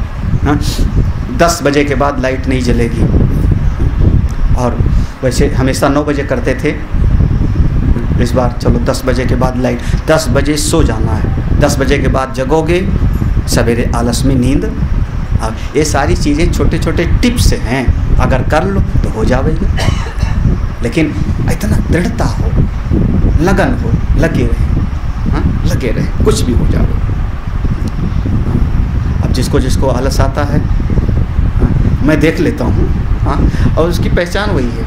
10 बजे के बाद लाइट नहीं जलेगी, और वैसे हमेशा 9 बजे करते थे, इस बार चलो 10 बजे के बाद लाइट। 10 बजे सो जाना है, 10 बजे के बाद जगोगे, सवेरे आलस में नींद। अब ये सारी चीज़ें छोटे छोटे टिप्स हैं, अगर कर लो तो हो जाएगी। लेकिन इतना दृढ़ता हो, लगन हो, लगे रहे, हाँ लगे रहे, कुछ भी हो जाए। अब जिसको जिसको आलस आता है, मैं देख लेता हूँ, हाँ, और उसकी पहचान वही है।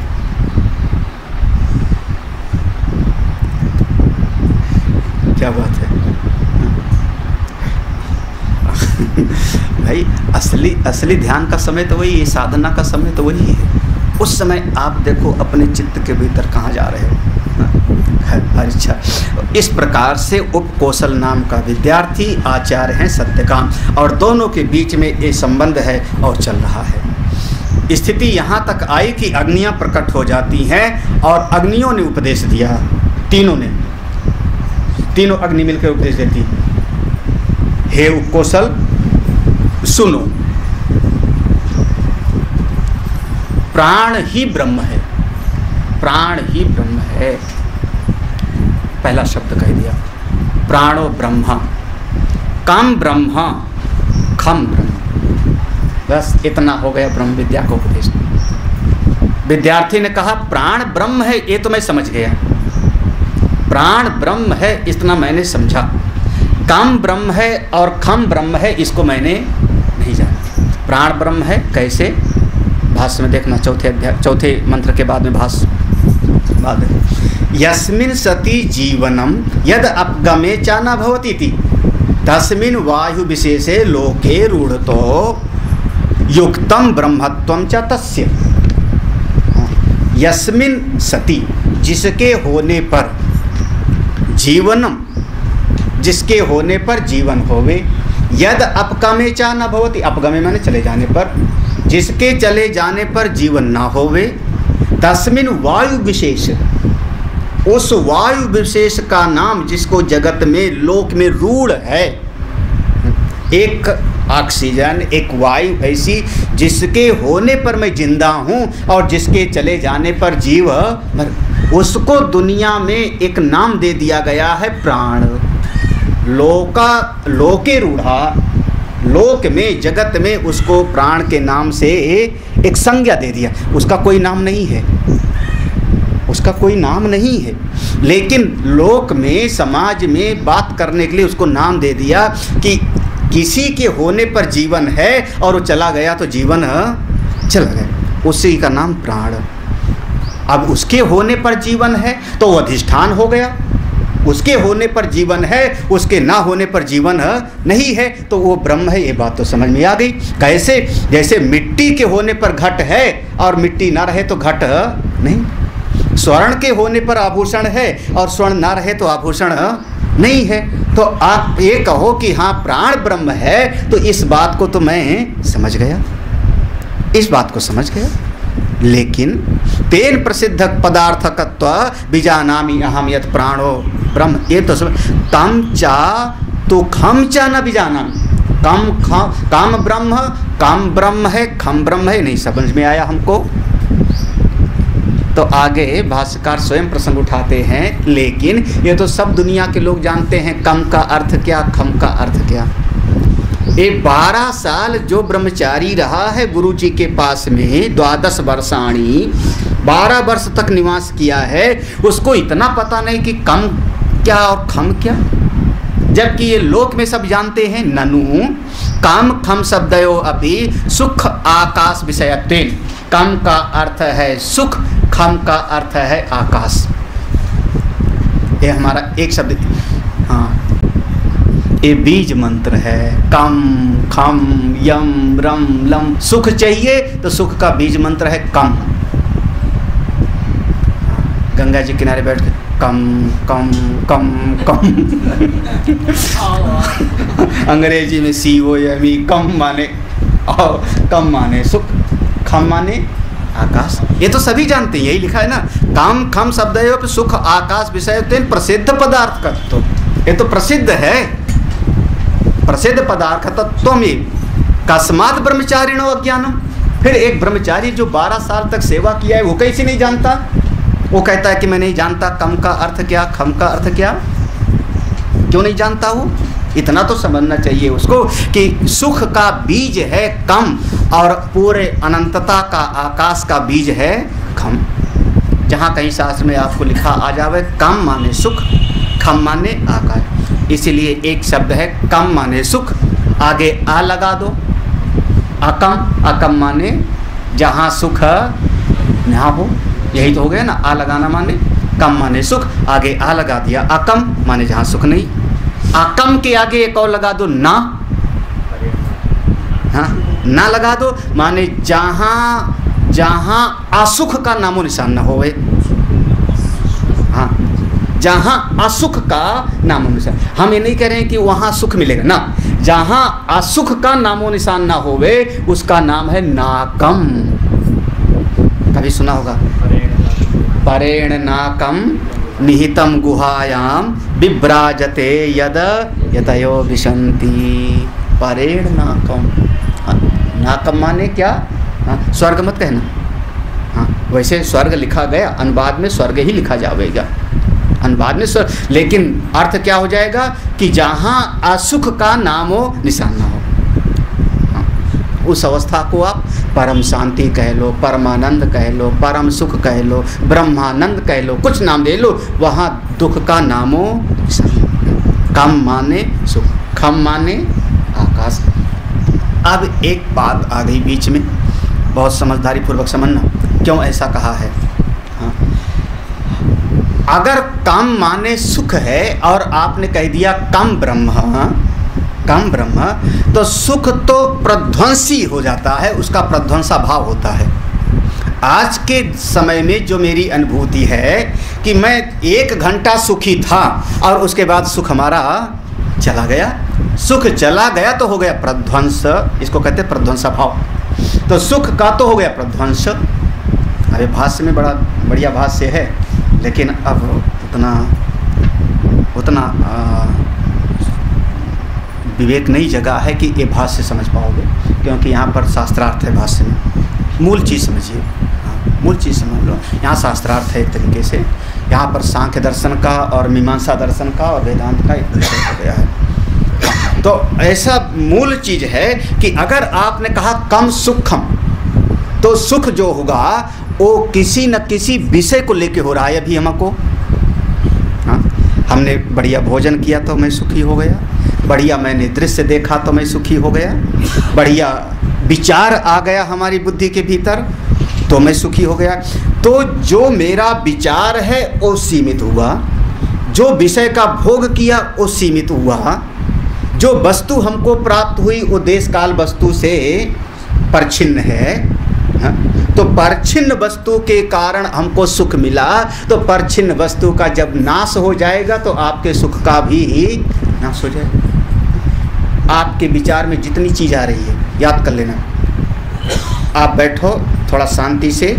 क्या बात है भाई, असली ध्यान का समय तो वही है, साधना का समय तो वही है। उस समय आप देखो अपने चित्त के भीतर कहाँ जा रहे हो। अच्छा, इस प्रकार से उपकौशल नाम का विद्यार्थी आचार्य हैं सत्यकाम, और दोनों के बीच में ये संबंध है और चल रहा है। स्थिति यहाँ तक आई कि अग्नियाँ प्रकट हो जाती हैं, और अग्नियों ने उपदेश दिया। तीनों अग्नि मिलकर उपदेश देती, हे उपकौशल सुनो, प्राण ही ब्रह्म है, प्राण ही ब्रह्म है। पहला शब्द कह दिया, प्राणो ब्रह्मा, कम ब्रह्मा, खम ब्रह्म। बस इतना हो गया ब्रह्म विद्या का उपदेश। विद्यार्थी ने कहा प्राण ब्रह्म है, ये तो मैं समझ गया, प्राण ब्रह्म है इतना मैंने समझा, कम ब्रह्म है और खम ब्रह्म है इसको मैंने नहीं जाना। प्राण ब्रह्म है कैसे? भाष्य में देखना, चौथे मंत्र के बाद में भाष्य बाद है। यस्मिन् सति जीवनम यद अपगमे च न भवति इति तस्मिन् वायु विशेषे लोके रूढ़तो युक्तम ब्रह्मत्वं च तस्य। यस्मिन् सति, जिसके होने पर, जीवनम, जिसके होने पर जीवन होवे, यद अपगमे च न भवति, अपगमे माने चले जाने पर, जिसके चले जाने पर जीवन ना होवे, तस्मिन् वायु विशेष, उस वायु विशेष का नाम जिसको जगत में लोक में रूढ़ है, एक ऑक्सीजन, एक वायु ऐसी जिसके होने पर मैं जिंदा हूँ और जिसके चले जाने पर जीव मर, उसको दुनिया में एक नाम दे दिया गया है प्राण। लोके रूढ़ा, लोक में, जगत में उसको प्राण के नाम से एक संज्ञा दे दिया। उसका कोई नाम नहीं है, उसका कोई नाम नहीं है, लेकिन लोक में, समाज में बात करने के लिए उसको नाम दे दिया कि किसी के होने पर जीवन है और वो चला गया तो जीवन चला गया, उसी का नाम प्राण। अब उसके होने पर जीवन है तो वो अधिष्ठान हो गया, उसके होने पर जीवन है, उसके ना होने पर जीवन नहीं है तो वो ब्रह्म है। ये बात तो समझ में आ गई। कैसे? जैसे मिट्टी के होने पर घट है और मिट्टी ना रहे तो घट नहीं, स्वर्ण के होने पर आभूषण है और स्वर्ण ना रहे तो आभूषण नहीं है। तो आप ये कहो कि हाँ प्राण ब्रह्म है, तो इस बात को तो मैं समझ गया, इस बात को समझ गया। लेकिन तेन प्रसिद्ध पदार्थकत्व बीजानामि अहम यत् प्राणो ब्रह्म, ये तो तम चा तो खम चा न बीजानामि, काम ब्रह्म, काम ब्रह्म है, खम ब्रह्म है, नहीं समझ में आया हमको। तो आगे भाष्यकार स्वयं प्रसंग उठाते हैं, लेकिन ये तो सब दुनिया के लोग जानते हैं, कम का अर्थ क्या, खम का अर्थ क्या। ये 12 साल जो ब्रह्मचारी रहा है गुरु जी के पास में, 12 वर्षाणी, 12 वर्ष तक निवास किया है, उसको इतना पता नहीं कि कम क्या और खम क्या, जबकि ये लोक में सब जानते हैं। ननु काम खम शब्दयो अपि सुख आकाश विषयत्वेन, कम का अर्थ है सुख, खम का अर्थ है आकाश। ये हमारा एक शब्द, हाँ, ये बीज मंत्र है। कम, खम, यम, रम, लम, सुख चाहिए तो सुख का बीज मंत्र है कम। गंगा जी किनारे बैठ के कम कम कम कम अंग्रेजी में COME, कम माने और कम माने सुख, खम माने आकाश। ये तो सभी जानते हैं, यही लिखा है ना, काम खम शब्द सुख आकाश विषय प्रसिद्ध पदार्थ का, तो ये तो प्रसिद्ध है, प्रसिद्ध पदार्थ तत्व में कस्मात् ब्रह्मचारिणो अज्ञानम। फिर एक ब्रह्मचारी जो 12 साल तक सेवा किया है वो कैसे नहीं जानता? वो कहता है कि मैं नहीं जानता कम का अर्थ क्या, खम का अर्थ क्या। क्यों नहीं जानता? वो इतना तो समझना चाहिए उसको कि सुख का बीज है कम और पूरे अनंतता का आकाश का बीज है खम। जहाँ कहीं शास्त्र में आपको लिखा आ जावे कम माने सुख, खम माने आकाश, इसीलिए एक शब्द है कम माने सुख, आगे आ लगा दो, अकम, अकम माने जहाँ सुख ना हो, यही तो हो गया ना, आ लगाना माने कम माने सुख, आगे आ लगा दिया, अकम माने जहाँ सुख नहीं, अकम के आगे एक और लगा दो ना, हाँ ना लगा दो माने जहाँ जहाँ असुख का नामो निशान ना होवे, हाँ जहाँ असुख का नामो निशान। हम ये नहीं कह रहे हैं कि वहाँ सुख मिलेगा ना, जहाँ असुख का नामो निशान ना होवे उसका नाम है नाकम। कभी सुना होगा, परेण नाकम निहितम गुहायाम विभ्राजते यद यतयो विशंति। परेण नाकम, नाकम माने क्या? हाँ, स्वर्ग मत कहना, हाँ वैसे स्वर्ग लिखा गया, अनुवाद में स्वर्ग ही लिखा जाएगा, अनुवाद में स्वर्ग, लेकिन अर्थ क्या हो जाएगा कि जहाँ असुख का नामो निशान ना हो, हाँ, उस अवस्था को आप परम शांति कह लो, परमानंद कह लो, परम सुख कह लो, ब्रह्मानंद कह लो, कुछ नाम दे लो, वहाँ दुख का नामो निशान। कम माने सुख, खम माने आकाश। अब एक बात आ गई बीच में, बहुत समझदारी पूर्वक समझना क्यों ऐसा कहा है। हाँ। अगर कम माने सुख है और आपने कह दिया कम ब्रह्म, तो सुख तो प्रध्वंसी हो जाता है, उसका प्रध्वंसा भाव होता है। आज के समय में जो मेरी अनुभूति है कि मैं 1 घंटा सुखी था और उसके बाद सुख हमारा चला गया, सुख चला गया तो हो गया प्रध्वंस, इसको कहते हैं प्रध्वंसा भाव। तो सुख का तो हो गया प्रध्वंस। अरे भाष्य में बड़ा बढ़िया भाष्य है, लेकिन अब उतना विवेक नहीं जगा है कि ये भाष्य समझ पाओगे, क्योंकि यहाँ पर शास्त्रार्थ है। भाष्य में मूल चीज़ समझिए, मूल चीज़ समझ लो। यहाँ शास्त्रार्थ है एक तरीके से, यहाँ पर सांख्य दर्शन का और मीमांसा दर्शन का और वेदांत का एक दर्शन हो गया है। तो ऐसा मूल चीज़ है कि अगर आपने कहा कम सुखम, तो सुख जो होगा वो किसी न किसी विषय को लेके हो रहा है। अभी हमको हमने बढ़िया भोजन किया तो मैं सुखी हो गया, बढ़िया मैंने दृश्य देखा तो मैं सुखी हो गया, बढ़िया विचार आ गया हमारी बुद्धि के भीतर तो मैं सुखी हो गया। तो जो मेरा विचार है वो सीमित हुआ, जो विषय का भोग किया वो सीमित हुआ, जो वस्तु हमको प्राप्त हुई वो देश काल वस्तु से परिच्छिन्न है। तो परिच्छिन्न वस्तु के कारण हमको सुख मिला, तो परिच्छिन्न वस्तु का जब नाश हो जाएगा तो आपके सुख का भी नाश हो जाएगा। आपके विचार में जितनी चीज़ आ रही है याद कर लेना, आप बैठो थोड़ा शांति से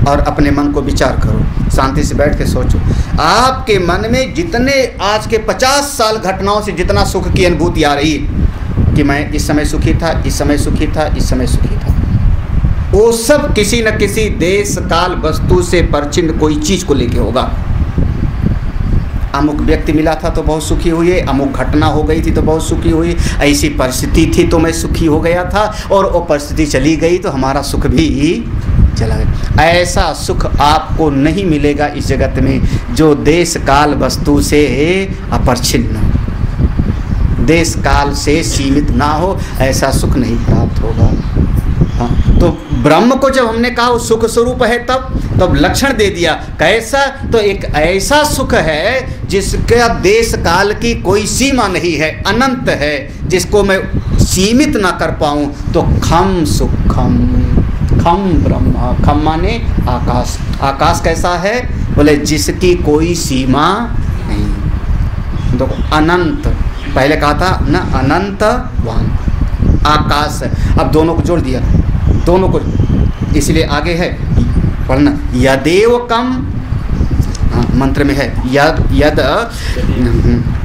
और अपने मन को विचार करो, शांति से बैठ के सोचो। आपके मन में जितने आज के 50 साल घटनाओं से जितना सुख की अनुभूति आ रही है कि मैं इस समय सुखी था, इस समय सुखी था, इस समय सुखी था, वो सब किसी न किसी देश काल वस्तु से परिचिन्न कोई चीज़ को लेके होगा। अमुक व्यक्ति मिला था तो बहुत सुखी हुई, अमुक घटना हो गई थी तो बहुत सुखी हुई, ऐसी परिस्थिति थी तो मैं सुखी हो गया था, और वो परिस्थिति चली गई तो हमारा सुख भी चला गया। ऐसा सुख आपको नहीं मिलेगा इस जगत में जो देश काल वस्तु से अपरिच्छिन्न हो, देश काल से सीमित ना हो, ऐसा सुख नहीं प्राप्त होगा। हाँ, तो ब्रह्म को जब हमने कहा वो सुख स्वरूप है तब लक्षण दे दिया कैसा, तो एक ऐसा सुख है जिसका देश काल की कोई सीमा नहीं है, अनंत है, जिसको मैं सीमित ना कर पाऊँ। तो खम सुखम, खम ब्रह्म, खम माने आकाश। आकाश कैसा है, बोले जिसकी कोई सीमा नहीं। तो अनंत, पहले कहा था ना अनंतवान आकाश, अब दोनों को जोड़ दिया, दोनों को, इसलिए आगे है पढ़ना यदेव कम, मंत्र में है यद यद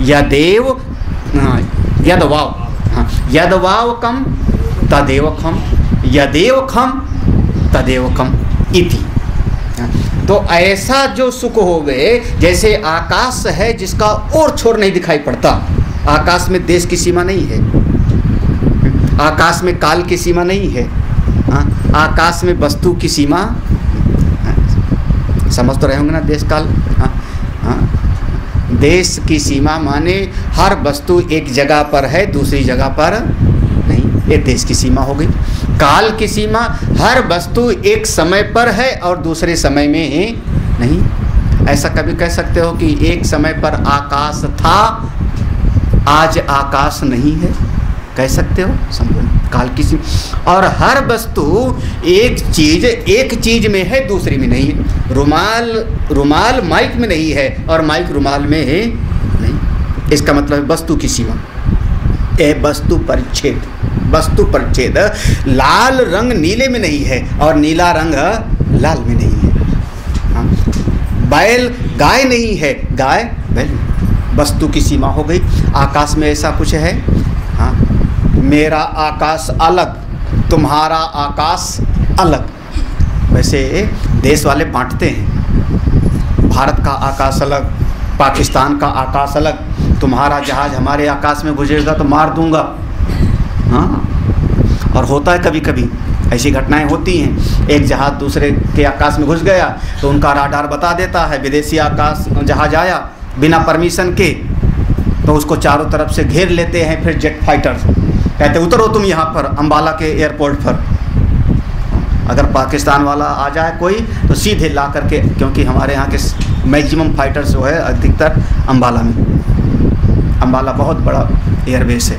यदेव यद वाव, यद वाव कम तदेव खम, यदेव खम तदेव कम इति। तो ऐसा जो सुख हो गए, जैसे आकाश है जिसका और छोर नहीं दिखाई पड़ता, आकाश में देश की सीमा नहीं है, आकाश में काल की सीमा नहीं है, आकाश में वस्तु की सीमा, समझ तो रहे होंगे ना देश काल। देश की सीमा माने हर वस्तु एक जगह पर है दूसरी जगह पर नहीं, ये देश की सीमा हो गई। काल की सीमा हर वस्तु एक समय पर है और दूसरे समय में नहीं। ऐसा कभी कह सकते हो कि एक समय पर आकाश था, आज आकाश नहीं है, कह सकते हो, समझो काल की सीमा। और हर वस्तु एक चीज में है दूसरी में नहीं है। रुमाल माइक में नहीं है और माइक रुमाल में है नहीं, इसका मतलब वस्तु की सीमा। वस्तु परिच्छेद, लाल रंग नीले में नहीं है और नीला रंग लाल में नहीं है। बैल गाय नहीं है, गाय बैल, वस्तु की सीमा हो गई। आकाश में ऐसा कुछ है, हाँ, मेरा आकाश अलग, तुम्हारा आकाश अलग। वैसे देश वाले बांटते हैं, भारत का आकाश अलग, पाकिस्तान का आकाश अलग, तुम्हारा जहाज हमारे आकाश में घुसेगा तो मार दूंगा। हाँ, और होता है कभी कभी ऐसी घटनाएं होती हैं, एक जहाज दूसरे के आकाश में घुस गया तो उनका राडार बता देता है विदेशी आकाश जहाज आया बिना परमिशन के, तो उसको चारों तरफ से घेर लेते हैं। फिर जेट फाइटर कहते उतरो तुम यहाँ पर, अम्बाला के एयरपोर्ट पर। अगर पाकिस्तान वाला आ जाए कोई तो सीधे ला करके, क्योंकि हमारे यहाँ के मैक्सिमम फाइटर्स जो है अधिकतर अम्बाला में, अम्बाला बहुत बड़ा एयरबेस है,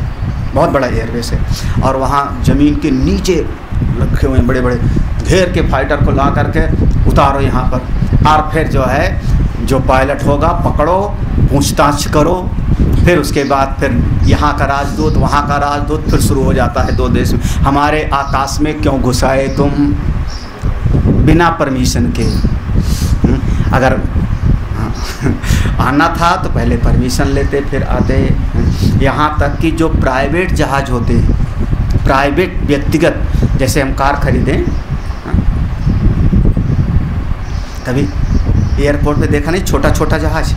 बहुत बड़ा एयरबेस है, और वहाँ ज़मीन के नीचे रखे हुए हैं बड़े बड़े, घेर के फाइटर को ला करके उतारो यहाँ पर, और फिर जो है जो पायलट होगा पकड़ो, पूछताछ करो, फिर उसके बाद फिर यहाँ का राजदूत वहाँ का राजदूत, फिर शुरू हो जाता है दो देश में। हमारे आकाश में क्यों घुसाए तुम बिना परमिशन के? अगर आना था तो पहले परमिशन लेते फिर आते। यहाँ तक कि जो प्राइवेट जहाज़ होते हैं, प्राइवेट व्यक्तिगत, जैसे हम कार खरीदें, कभी एयरपोर्ट पे देखा नहीं, छोटा छोटा जहाज़,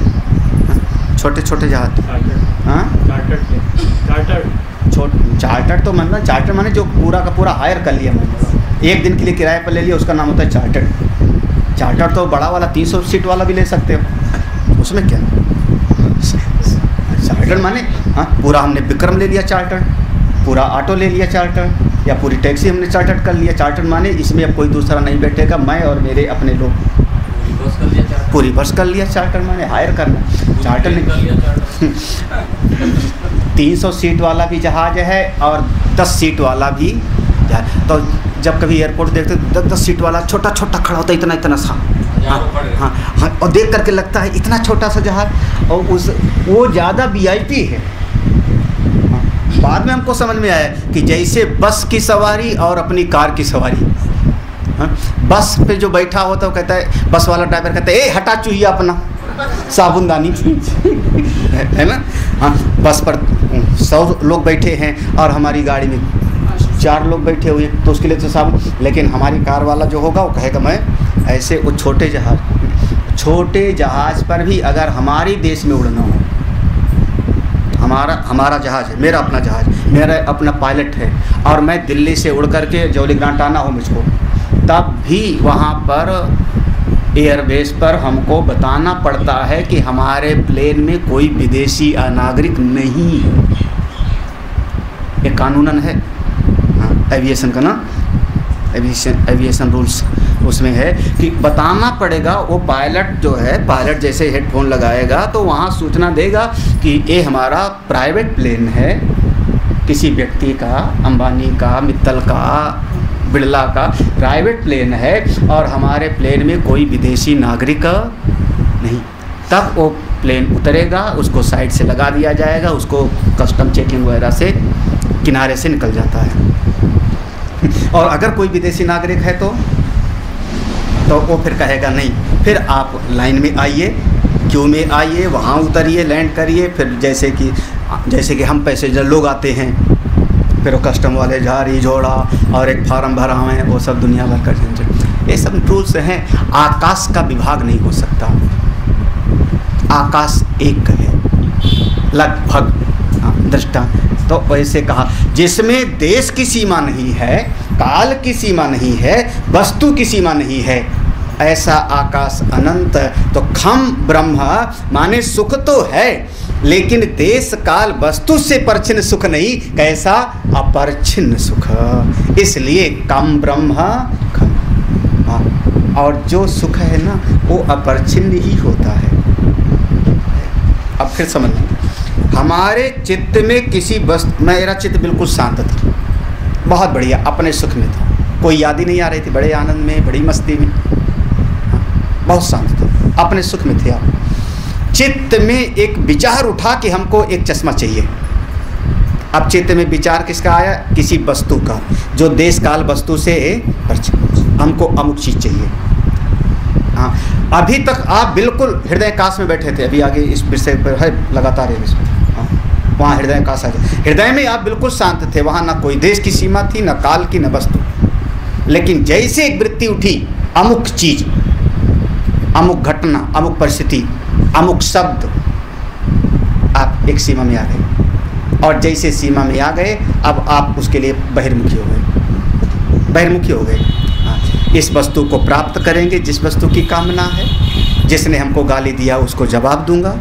छोटे छोटे जहाज, हाँ चार्टर, तो मतलब चार्टर माने जो पूरा का पूरा हायर कर लिया, मैंने एक दिन के लिए किराए पर ले लिया, उसका नाम होता है चार्टर। चार्टर तो बड़ा वाला 300 सीट वाला भी ले सकते हो, उसमें क्या। चार्टर माने हाँ पूरा हमने विक्रम ले लिया चार्टर, पूरा ऑटो ले लिया चार्टर, या पूरी टैक्सी हमने चार्टर कर लिया। चार्टर माने इसमें अब कोई दूसरा नहीं बैठेगा, मैं और मेरे अपने लोग। पूरी बस कर लिया चार्टर माने हायर करना। चार्टर नहीं 300 सीट वाला भी जहाज़ है और 10 सीट वाला भी जहाज। तो जब कभी एयरपोर्ट देखते तो 10 सीट वाला छोटा छोटा खड़ा होता है, इतना इतना सा, हाँ हाँ, और देख करके लगता है इतना छोटा सा जहाज, और वो ज़्यादा VIP है। बाद में हमको समझ में आया कि जैसे बस की सवारी और अपनी कार की सवारी। हाँ, बस पे जो बैठा होता है वो कहता है, बस वाला ड्राइवर कहता है, ए हटा चूहिया अपना साबुनदानी है ना। हाँ, बस पर 100 लोग बैठे हैं और हमारी गाड़ी में 4 लोग बैठे हुए हैं, तो उसके लिए तो साबुन। लेकिन हमारी कार वाला जो होगा वो कहेगा मैं ऐसे, वो छोटे जहाज़ पर भी अगर हमारे देश में उड़ना हो, हमारा जहाज़ है, मेरा अपना जहाज़, मेरा अपना पायलट है, और मैं दिल्ली से उड़ करके जौली ग्रांट आना हो मुझको, तब भी वहाँ पर एयरबेस पर हमको बताना पड़ता है कि हमारे प्लेन में कोई विदेशी नागरिक नहीं है। ये कानूनन है, हाँ, एविएशन का ना, एविएशन रूल्स उसमें है कि बताना पड़ेगा। वो पायलट जो है, पायलट जैसे हेडफोन लगाएगा तो वहाँ सूचना देगा कि ये हमारा प्राइवेट प्लेन है, किसी व्यक्ति का, अंबानी का, मित्तल का, बिड़ला का प्राइवेट प्लेन है, और हमारे प्लेन में कोई विदेशी नागरिक नहीं। तब वो प्लेन उतरेगा, उसको साइड से लगा दिया जाएगा, उसको कस्टम चेकिंग वगैरह से किनारे से निकल जाता है। और अगर कोई विदेशी नागरिक है तो वो फिर कहेगा नहीं, फिर आप लाइन में आइए, क्यू में आइए, वहाँ उतरिए, लैंड करिए। फिर जैसे कि हम पैसेंजर लोग आते हैं, फिर वो कस्टम वाले झाड़ी झोड़ा और एक फार्म भरा हुए हैं, वो सब दुनिया भर कर झंझट। ये सब रूल्स हैं। आकाश का विभाग नहीं हो सकता, आकाश एक है लगभग। दृष्टांत तो वैसे कहा, जिसमें देश की सीमा नहीं है, काल की सीमा नहीं है, वस्तु की सीमा नहीं है, ऐसा आकाश अनंत। तो खम ब्रह्म माने सुख तो है, लेकिन देश काल वस्तु से परछिन्न सुख नहीं, कैसा अपरछिन्न सुख। इसलिए कम ब्रह्म खम। और जो सुख है ना वो अपरछिन्न ही होता है। अब फिर समझ लें, हमारे चित्त में किसी वस्तु, मेरा चित्त बिल्कुल शांत था, बहुत बढ़िया, अपने सुख में था, कोई याद ही नहीं आ रही थी, बड़े आनंद में, बड़ी मस्ती में, बहुत शांत था, अपने सुख में थे आप। चित्त में एक विचार उठा कि हमको एक चश्मा चाहिए। अब चित्त में विचार किसका आया? किसी वस्तु का, जो देश काल वस्तु से हमको अमुक चीज़ चाहिए। हाँ, अभी तक आप बिल्कुल हृदय काश में बैठे थे, अभी आगे इस विषय पर है लगातार है इसमें। हाँ, वहाँ हृदय काश आ गया, हृदय में आप बिल्कुल शांत थे, वहाँ ना कोई देश की सीमा थी, ना काल की, ना वस्तु। लेकिन जैसे एक वृत्ति उठी, अमुक चीज़, अमुक घटना, अमुक परिस्थिति, अमुक शब्द, आप एक सीमा में आ गए। और जैसे सीमा में आ गए, अब आप उसके लिए बहिर्मुखी हो गए, बहिर्मुखी हो गए। इस वस्तु को प्राप्त करेंगे जिस वस्तु की कामना है। जिसने हमको गाली दिया उसको जवाब दूंगा,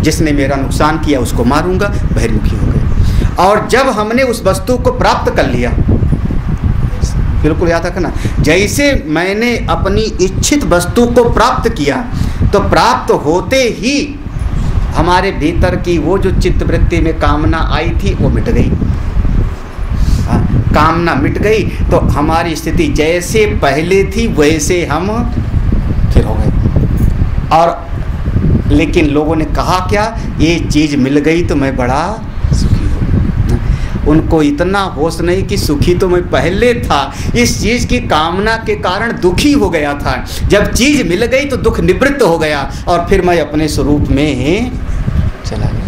जिसने मेरा नुकसान किया उसको मारूंगा, बहिर्मुखी हो गए। और जब हमने उस वस्तु को प्राप्त कर लिया, बिल्कुल याद रखना। जैसे मैंने अपनी इच्छित वस्तु को प्राप्त किया तो प्राप्त होते ही हमारे भीतर की वो जो चित्तवृत्ति में कामना आई थी वो मिट गई। कामना मिट गई तो हमारी स्थिति जैसे पहले थी वैसे हम फिर हो गए। और लेकिन लोगों ने कहा क्या, ये चीज़ मिल गई तो मैं बड़ा सुखी हूँ। उनको इतना होश नहीं कि सुखी तो मैं पहले था, इस चीज़ की कामना के कारण दुखी हो गया था। जब चीज़ मिल गई तो दुख निवृत्त हो गया और फिर मैं अपने स्वरूप में चला गया।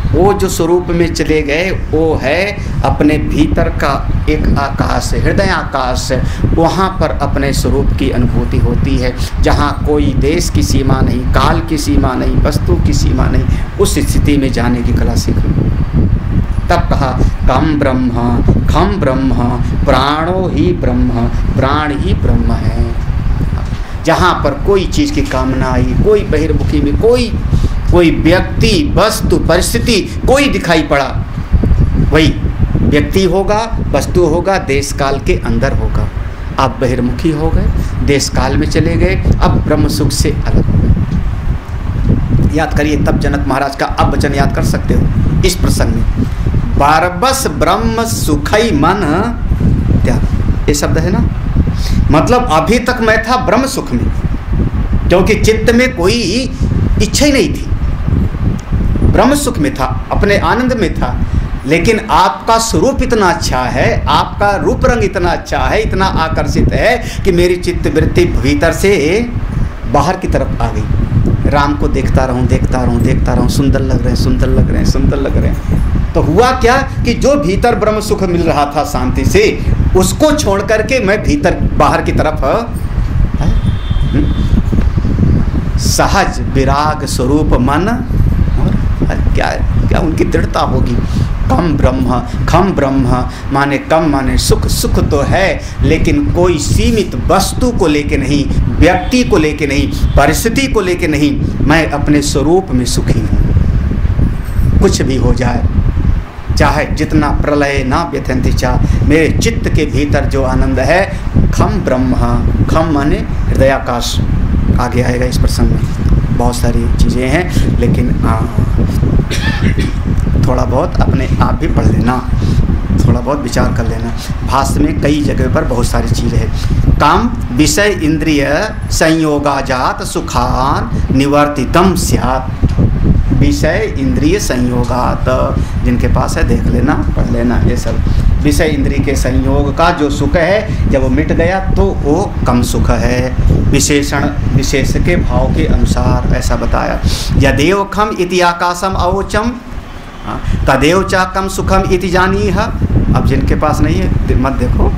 वो जो स्वरूप में चले गए वो है अपने भीतर का एक आकाश, हृदय आकाश। वहाँ पर अपने स्वरूप की अनुभूति होती है, जहाँ कोई देश की सीमा नहीं, काल की सीमा नहीं, वस्तु की सीमा नहीं। उस स्थिति में जाने की कला सीख लो। तब कहा कम ब्रह्म खम ब्रह्म प्राणो ही ब्रह्म, प्राण ही ब्रह्म है। जहाँ पर कोई चीज़ की कामना आई, कोई बहिर्मुखी में कोई व्यक्ति वस्तु परिस्थिति कोई दिखाई पड़ा, वही व्यक्ति होगा, वस्तु होगा, देश काल के अंदर होगा। आप बहिर्मुखी हो गए, देश काल में चले गए, अब ब्रह्म सुख से अलग हो गए। याद करिए, तब जनक महाराज का अब वचन याद कर सकते हो इस प्रसंग में, बारबस ब्रह्म सुखई मन त्याग, ये शब्द है ना। मतलब अभी तक मैं था ब्रह्म सुख में, क्योंकि चित्त में कोई इच्छा ही नहीं थी, ब्रह्म सुख में था, अपने आनंद में था। लेकिन आपका स्वरूप इतना अच्छा है, आपका रूप रंग इतना अच्छा है, इतना आकर्षित है कि मेरी चित्त वृत्ति भीतर से बाहर की तरफ आ गई। राम को देखता रहूं, देखता रहूं, देखता रहूं, सुंदर लग रहे हैं, सुंदर लग रहे हैं, सुंदर लग रहे हैं। तो हुआ क्या कि जो भीतर ब्रह्म सुख मिल रहा था शांति से, उसको छोड़ करके मैं भीतर बाहर की तरफ सहज विराग स्वरूप मन, और क्या उनकी दृढ़ता होगी। कम ब्रह्म खम ब्रह्म माने कम माने सुख, सुख तो है लेकिन कोई सीमित वस्तु को लेके नहीं, व्यक्ति को लेके नहीं, परिस्थिति को लेके नहीं, मैं अपने स्वरूप में सुखी हूँ। कुछ भी हो जाए, चाहे जितना प्रलय ना व्यथंति चाह, मेरे चित्त के भीतर जो आनंद है, खम ब्रह्म, खम माने हृदयाकाश, आगे आएगा इस प्रसंग में। बहुत सारी चीज़ें हैं लेकिन थोड़ा बहुत अपने आप भी पढ़ लेना, थोड़ा बहुत विचार कर लेना। भाष्य में कई जगह पर बहुत सारी चीज़ें हैं। काम विषय इंद्रिय संयोगाजात सुखान निवर्तितम स्यात्, विषय इंद्रिय संयोगात, जिनके पास है देख लेना, पढ़ लेना। ये सब विषय इंद्रिय के संयोग का जो सुख है, जब वो मिट गया तो वो कम सुख है, विशेषण विशेष के भाव के अनुसार ऐसा बताया। यदेव खम इति आकाशम अवोचम तदेव चा कम सुखम इति जानीह। अब जिनके पास नहीं है मत देखो।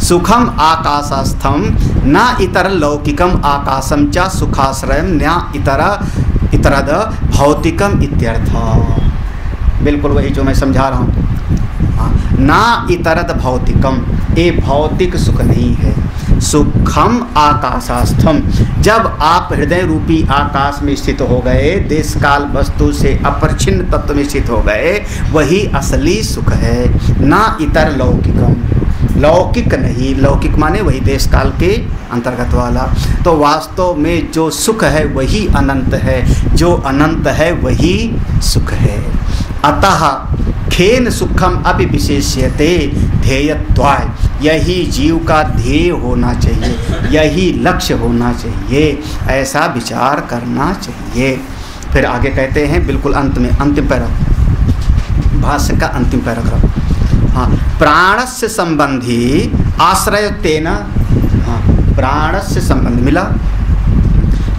सुखम आकाशस्थम न इतर लौकिकम आकाशम च सुखाश्रयम न इतरद भौतिकम इत्यर्थ। बिल्कुल वही जो मैं समझा रहा हूँ। ना इतरद भौतिकम, ये भौतिक सुख नहीं है। सुखम आकाशस्थम, जब आप हृदय रूपी आकाश में स्थित हो गए, देश काल वस्तु से अपरिच्छिन्न तत्व में स्थित हो गए, वही असली सुख है। ना इतर लौकिकम, लौकिक नहीं, लौकिक माने वही देश काल के अंतर्गत वाला। तो वास्तव में जो सुख है वही अनंत है, जो अनंत है वही सुख है। अतः खेन सुखम अपि विशेष्यते ध्येयत्वाय, यही जीव का ध्येय होना चाहिए, यही लक्ष्य होना चाहिए, ऐसा विचार करना चाहिए। फिर आगे कहते हैं बिल्कुल अंत में, अंतिम पैराग्राफ, भाष्य का अंतिम पैराग्राफ। हाँ, प्राणस्य संबंधी आश्रयतेन, हाँ प्राणस्य संबंधी मिला,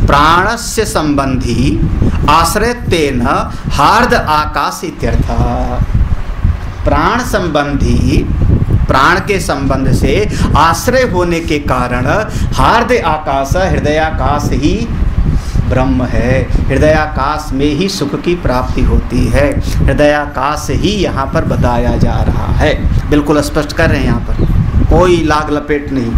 प्राणस्य संबंधी आश्रयतेन हार्द आकाश इत्यर्थ। प्राण संबंधी, प्राण के संबंध से आश्रय होने के कारण हार्द आकाश, हृदयाकाश ही ब्रह्म है। हृदयाकाश में ही सुख की प्राप्ति होती है, हृदयाकाश ही यहाँ पर बताया जा रहा है। बिल्कुल स्पष्ट कर रहे हैं यहाँ पर, कोई लाग लपेट नहीं।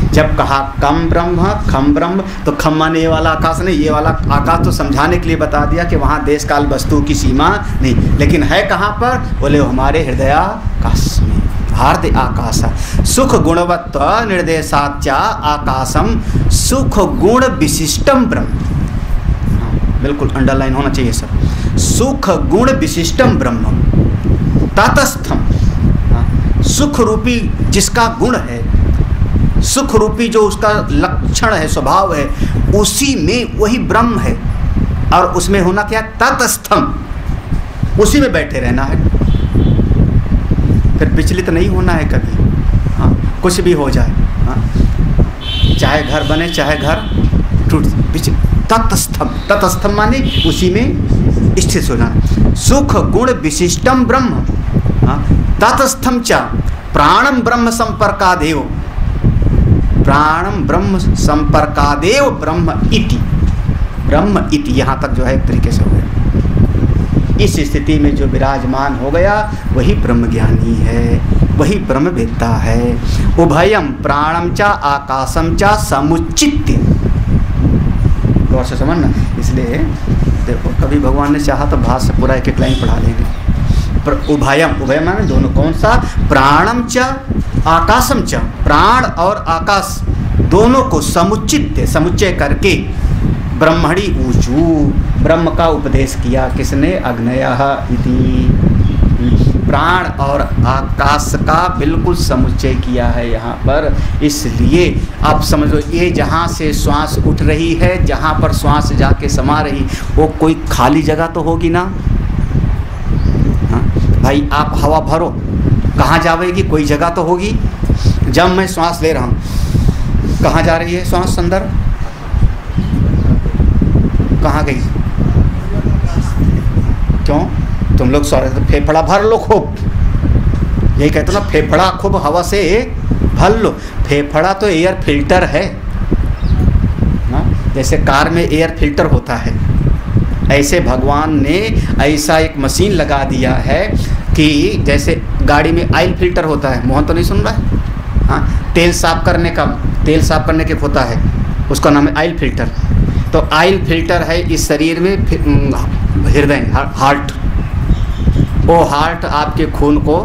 जब कहा कम ब्रह्म खम ब्रह्म, तो खम माने ये वाला आकाश नहीं, ये वाला आकाश तो समझाने के लिए बता दिया कि वहाँ देश काल वस्तु की सीमा नहीं, लेकिन है कहाँ पर, बोले हमारे हृदयाकाश में। हार्द आकाश, सुख गुणवत्व निर्देशाच्या आकाशम सुख गुण विशिष्टम ब्रह्म। बिल्कुल अंडरलाइन होना चाहिए सब। सुख गुण विशिष्टम ब्रह्म तटस्थम, सुख रूपी जिसका गुण है, सुख रूपी जो उसका लक्षण है, स्वभाव है, उसी में वही ब्रह्म है। और उसमें होना क्या? तटस्थम, उसी में बैठे रहना है, फिर विचलित नहीं होना है कभी। हाँ, कुछ भी हो जाए, हाँ, चाहे घर बने चाहे घर टूट, तटस्थम, तटस्थम माने उसी में स्थित होना। सुख गुण विशिष्टम ब्रह्म, हाँ, तटस्थम च प्राणम ब्रह्म संपर्कादेव, प्राणम ब्रह्म संपर्कादेव ब्रह्म इति, ब्रह्म इति यहाँ तक जो है एक तरीके से हो गया। इस स्थिति में जो विराजमान हो गया वही ब्रह्म ज्ञानी है, वही ब्रह्म वेत्ता है। उभयम प्राणम चा आकाशम चा समुचित्य, गौर से समझना। इसलिए देखो कभी भगवान ने चाहा तो भाष्य पूरा एक एक लाइन पढ़ा लेंगे। पर उभयम, उभयम माने दोनों, कौन सा? प्राणम च आकाशम च, प्राण और आकाश दोनों को समुचित, समुच्चय करके ब्रह्मणि ऊचू, ब्रह्म का उपदेश किया। किसने? अग्नयः इति, प्राण और आकाश का बिल्कुल समुच्चय किया है यहाँ पर। इसलिए आप समझो, ये जहाँ से श्वास उठ रही है, जहाँ पर श्वास जाके समा रही, वो कोई खाली जगह तो होगी ना। हाँ भाई, आप हवा भरो, कहाँ जाएगी? कोई जगह तो होगी। जब मैं श्वास ले रहा हूँ, कहाँ जा रही है श्वास? अंदर कहाँ गई? क्यों? तुम लोग तो फेफड़ा भर लो खूब, यही कहते हो ना, फेफड़ा खूब हवा से भर लो। फेफड़ा तो एयर फिल्टर है ना, जैसे कार में एयर फिल्टर होता है, ऐसे भगवान ने ऐसा एक मशीन लगा दिया है कि जैसे गाड़ी में ऑयल फिल्टर होता है। मोहन तो नहीं सुन रहा है? हाँ, तेल साफ करने का, तेल साफ करने के होता है, उसका नाम है ऑयल फिल्टर। तो ऑयल फिल्टर है इस शरीर में, हृदय, हार्ट, वो हार्ट आपके खून को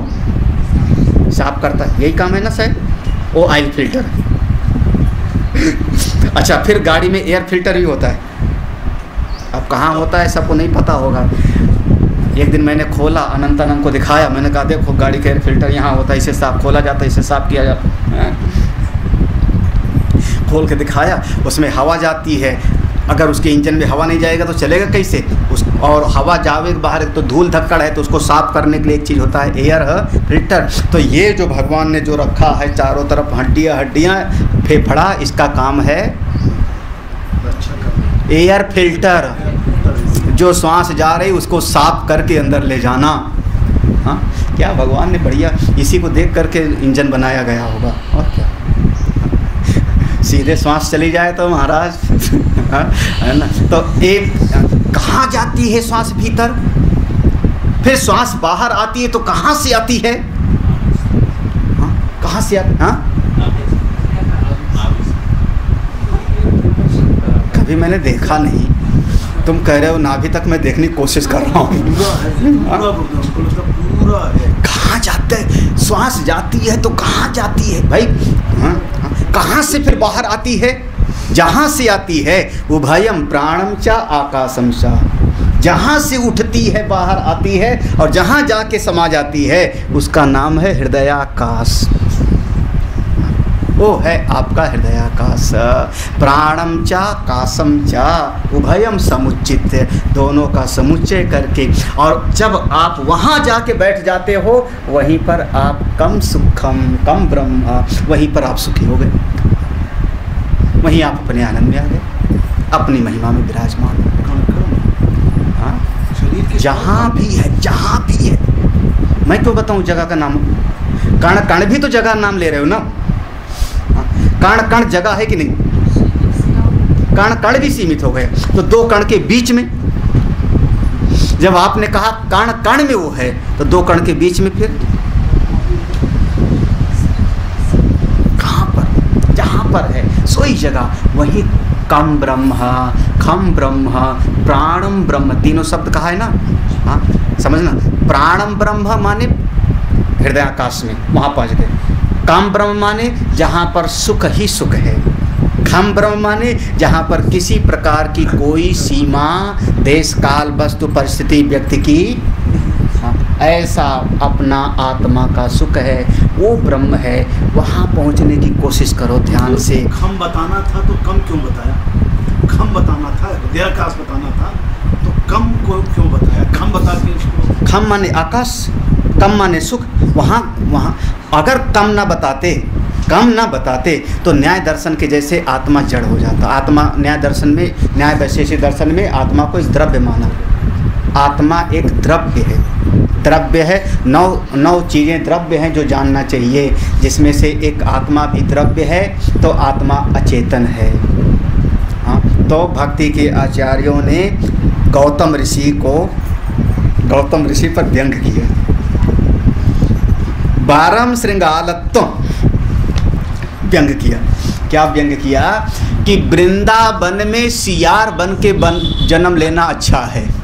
साफ करता है, यही काम है ना सर, वो ऑयल फिल्टर। अच्छा, फिर गाड़ी में एयर फिल्टर भी होता है। अब कहाँ होता है सबको नहीं पता होगा। एक दिन मैंने खोला, अनंतानंद को दिखाया, मैंने कहा देखो गाड़ी का एयर फिल्टर यहाँ होता है, इसे साफ खोला जाता है, इसे साफ किया जाता है। खोल के दिखाया, उसमें हवा जाती है। अगर उसके इंजन में हवा नहीं जाएगा तो चलेगा कैसे? और हवा जावे बाहर तो धूल धक्कड़ है, तो उसको साफ करने के लिए एक चीज़ होता है एयर फिल्टर। तो ये जो भगवान ने जो रखा है चारों तरफ हड्डियाँ, फेफड़ा, इसका काम है एयर फिल्टर, जो श्वास जा रही उसको साफ करके अंदर ले जाना। हाँ, क्या भगवान ने बढ़िया, इसी को देख करके इंजन बनाया गया होगा, और क्या। सीधे श्वास चली जाए तो महाराज है ना। तो एक कहाँ जाती है श्वास? भीतर। फिर श्वास बाहर आती है तो कहाँ से आती है? हाँ, कहाँ से आती? हाँ, कभी मैंने देखा नहीं। तुम कह रहे हो नाभि तक, मैं देखने की कोशिश कर रहा हूँ। कहाँ जाते है श्वास? जाती है तो कहाँ जाती है भाई? हाँ, कहाँ से फिर बाहर आती है? जहाँ से आती है, उभयम प्राणम चा आकाशम चा, जहाँ से उठती है बाहर आती है और जहाँ जाके समा जाती है, उसका नाम है हृदयाकाश। वो है आपका हृदयाकाश। प्राणम चा काशम चा उभयम समुचित, दोनों का समुच्चय करके, और जब आप वहाँ जाके बैठ जाते हो, वहीं पर आप कम सुखम कम ब्रह्म, वहीं पर आप सुखी हो गए, वहीं आप अपने आनंद में आ गए, अपनी महिमा में विराजमान हो। हाँ, जहाँ भी है, जहाँ भी है, मैं क्यों बताऊँ जगह का नाम? कण कण भी तो जगह नाम ले रहे हो ना। कण कण जगह है कि नहीं? कण कण भी सीमित हो गए, तो दो कण के बीच में, जब आपने कहा कण कण में वो है, तो दो कण के बीच में फिर कहाँ पर? जहाँ पर है सोई जगह, वही कम ब्रह्म, खम ब्रह्म, प्राणम ब्रह्म, तीनों शब्द कहा है ना। हाँ, समझना, प्राणम ब्रह्म माने हृदयाकाश में, वहाँ पहुँच गए। काम ब्रह्म माने जहाँ पर सुख ही सुख है। खम ब्रह्म माने जहाँ पर किसी प्रकार की कोई सीमा, देश काल, वस्तु, परिस्थिति, व्यक्ति की, ऐसा अपना आत्मा का सुख है, वो ब्रह्म है। वहाँ पहुँचने की कोशिश करो ध्यान से। खम बताना था तो कम क्यों बताया? खम बताना था, हृदयाकाश बताना था तो कम को क्यों बताया? खम बता के उसको। खम माने आकाश, कम माने सुख। वहाँ अगर कम ना बताते तो न्याय दर्शन के जैसे आत्मा जड़ हो जाता। आत्मा न्याय दर्शन में, न्याय वैशेषिक दर्शन में आत्मा को एक द्रव्य माना। आत्मा एक द्रव्य है। 9 चीज़ें द्रव्य हैं जो जानना चाहिए, जिसमें से एक आत्मा भी द्रव्य है। तो आत्मा अचेतन है। हाँ, तो भक्ति के आचार्यों ने गौतम ऋषि पर व्यंग किया। 12 श्रृंगालत्वम व्यंग किया। क्या व्यंग किया? कि वृंदावन में सियार बन के जन्म लेना अच्छा है।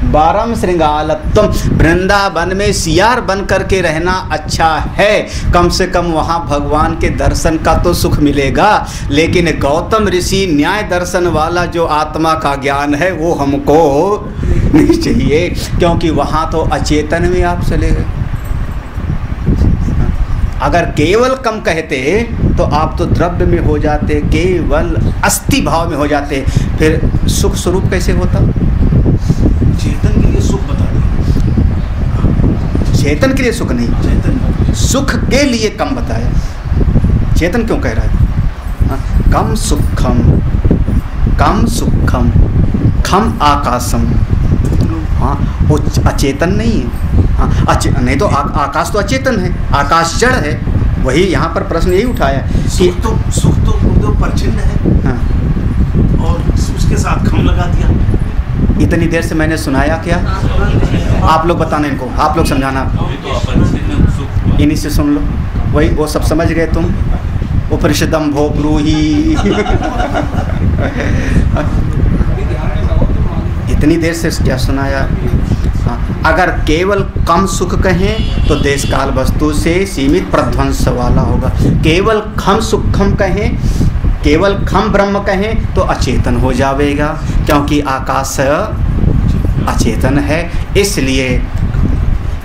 12 श्रृंगालत्वम, वृंदावन में सियार बन करके रहना अच्छा है। कम से कम वहाँ भगवान के दर्शन का तो सुख मिलेगा। लेकिन गौतम ऋषि न्याय दर्शन वाला जो आत्मा का ज्ञान है वो हमको नहीं चाहिए, क्योंकि वहाँ तो अचेतन में आप चले गए। अगर केवल कम कहते तो आप तो द्रव्य में हो जाते, केवल अस्थि भाव में हो जाते, फिर सुख स्वरूप कैसे होता? चेतन के लिए सुख बता दिया। चेतन के लिए सुख नहीं, चेतन सुख के लिए कम बताया। चेतन क्यों कह रहा है? कम सुखम खम आकाशम। हाँ, वो अचेतन नहीं है। हाँ, नहीं तो आकाश तो अचेतन है, आकाश जड़ है। वही यहाँ पर प्रश्न यही उठाया कि सुख तो परछिन्न है। हाँ, और उसके साथ खम लगा दिया। इतनी देर से मैंने सुनाया क्या? आप लोग बताना इनको, आप लोग समझाना। इन्हीं से सुन लो, वही वो सब समझ गए तुम। उपरिषदम भो ब्रूही। इतनी देर से क्या सुनाया? अगर केवल कम सुख कहें तो देश काल वस्तु से सीमित प्रध्वंस वाला होगा। केवल खम सुखम कहें, केवल खम ब्रह्म कहें तो अचेतन हो जाएगा, क्योंकि आकाश अचेतन है। इसलिए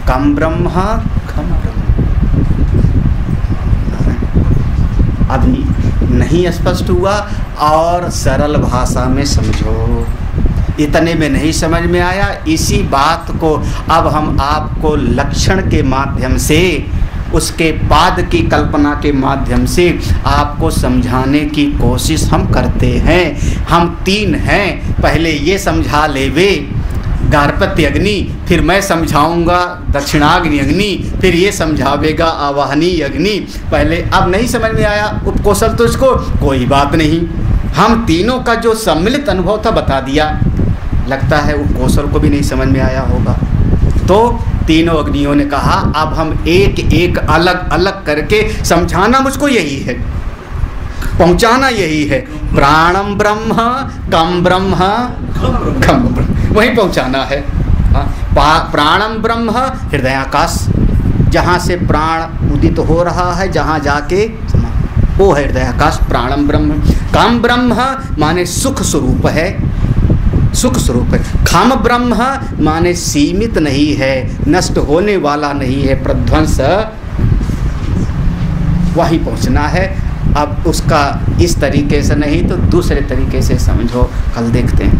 कम ब्रह्म खम ब्रह्म। अभी नहीं स्पष्ट हुआ और सरल भाषा में समझो। इतने में नहीं समझ में आया, इसी बात को अब हम आपको लक्षण के माध्यम से, उसके पाद की कल्पना के माध्यम से आपको समझाने की कोशिश हम करते हैं। हम 3 हैं, पहले ये समझा लेवे गार्हपत्य अग्नि, फिर मैं समझाऊंगा दक्षिणाग्नि अग्नि, फिर ये समझावेगा आवाहनी अग्नि। पहले अब नहीं समझ में आया उपकौशल तो इसको कोई बात नहीं, हम तीनों का जो सम्मिलित अनुभव था बता दिया। लगता है उपकौशल को भी नहीं समझ में आया होगा। तो तीनों अग्नियों ने कहा अब हम एक एक अलग अलग करके समझाना मुझको यही है, पहुंचाना यही है। प्राणम ब्रह्म कम ब्रह्म खम ब्रह्म, वहीं पहुंचाना है। प्राणम ब्रह्म हृदयाकाश, जहाँ से प्राण उदित हो रहा है, जहाँ जाके वो है हृदयाकाश। प्राणम ब्रह्म, कम ब्रह्म माने सुख स्वरूप है, सुख स्वरूप है। खम ब्रह्म माने सीमित नहीं है, नष्ट होने वाला नहीं है, प्रध्वंस, वहीं पहुंचना है। अब उसका इस तरीके से नहीं तो दूसरे तरीके से समझो, कल देखते हैं।